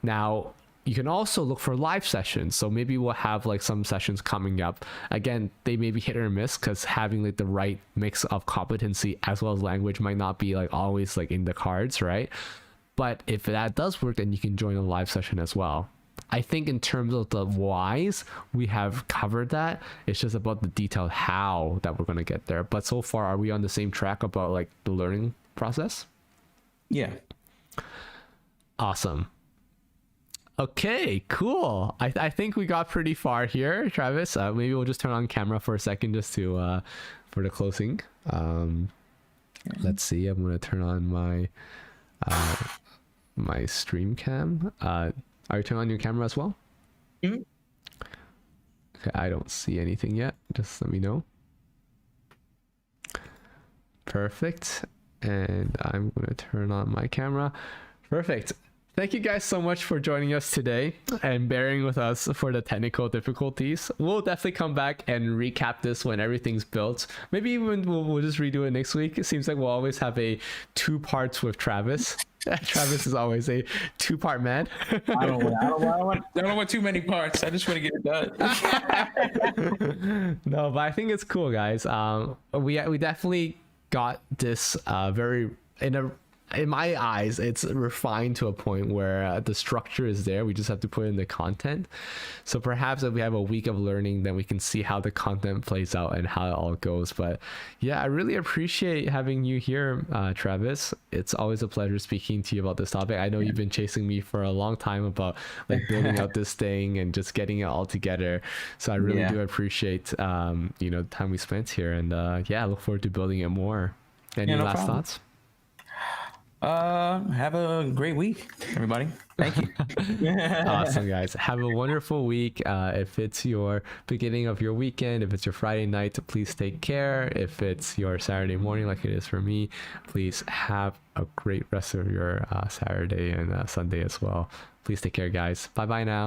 Now, you can also look for live sessions. So maybe we'll have like some sessions coming up. Again, they may be hit or miss because having like the right mix of competency as well as language might not be like always like in the cards, right? But if that does work, then you can join a live session as well. I think in terms of the whys, we have covered that. It's just about the detailed how that we're going to get there. But so far, are we on the same track about like the learning process? Yeah. Awesome. Okay, cool. I think we got pretty far here, Travis. Maybe we'll just turn on camera for a second just to for the closing. Let's see. I'm gonna turn on my my stream cam. Are you turning on your camera as well? Mm-hmm. Okay, I don't see anything yet. Just let me know. Perfect. And I'm gonna turn on my camera. Perfect. Thank you guys so much for joining us today and bearing with us for the technical difficulties. We'll definitely come back and recap this when everything's built. Maybe even we'll just redo it next week. It seems like we'll always have a 2 parts with Travis. Travis is always a 2-part man. I don't want too many parts. I just want to get it done. No, but I think it's cool, guys. We definitely got this in my eyes, it's refined to a point where the structure is there. We just have to put in the content. So perhaps if we have a week of learning, then we can see how the content plays out and how it all goes. But yeah, I really appreciate having you here, Travis. It's always a pleasure speaking to you about this topic. I know you've been chasing me for a long time about like building out this thing and just getting it all together. So I really do appreciate the time we spent here, and I look forward to building it more. Any last thoughts? Have a great week, everybody. Thank you. Awesome, guys. Have a wonderful week. If it's your beginning of your weekend, if it's your Friday night, please take care. If it's your Saturday morning, like it is for me, please have a great rest of your Saturday and Sunday as well. Please take care, guys. Bye bye now.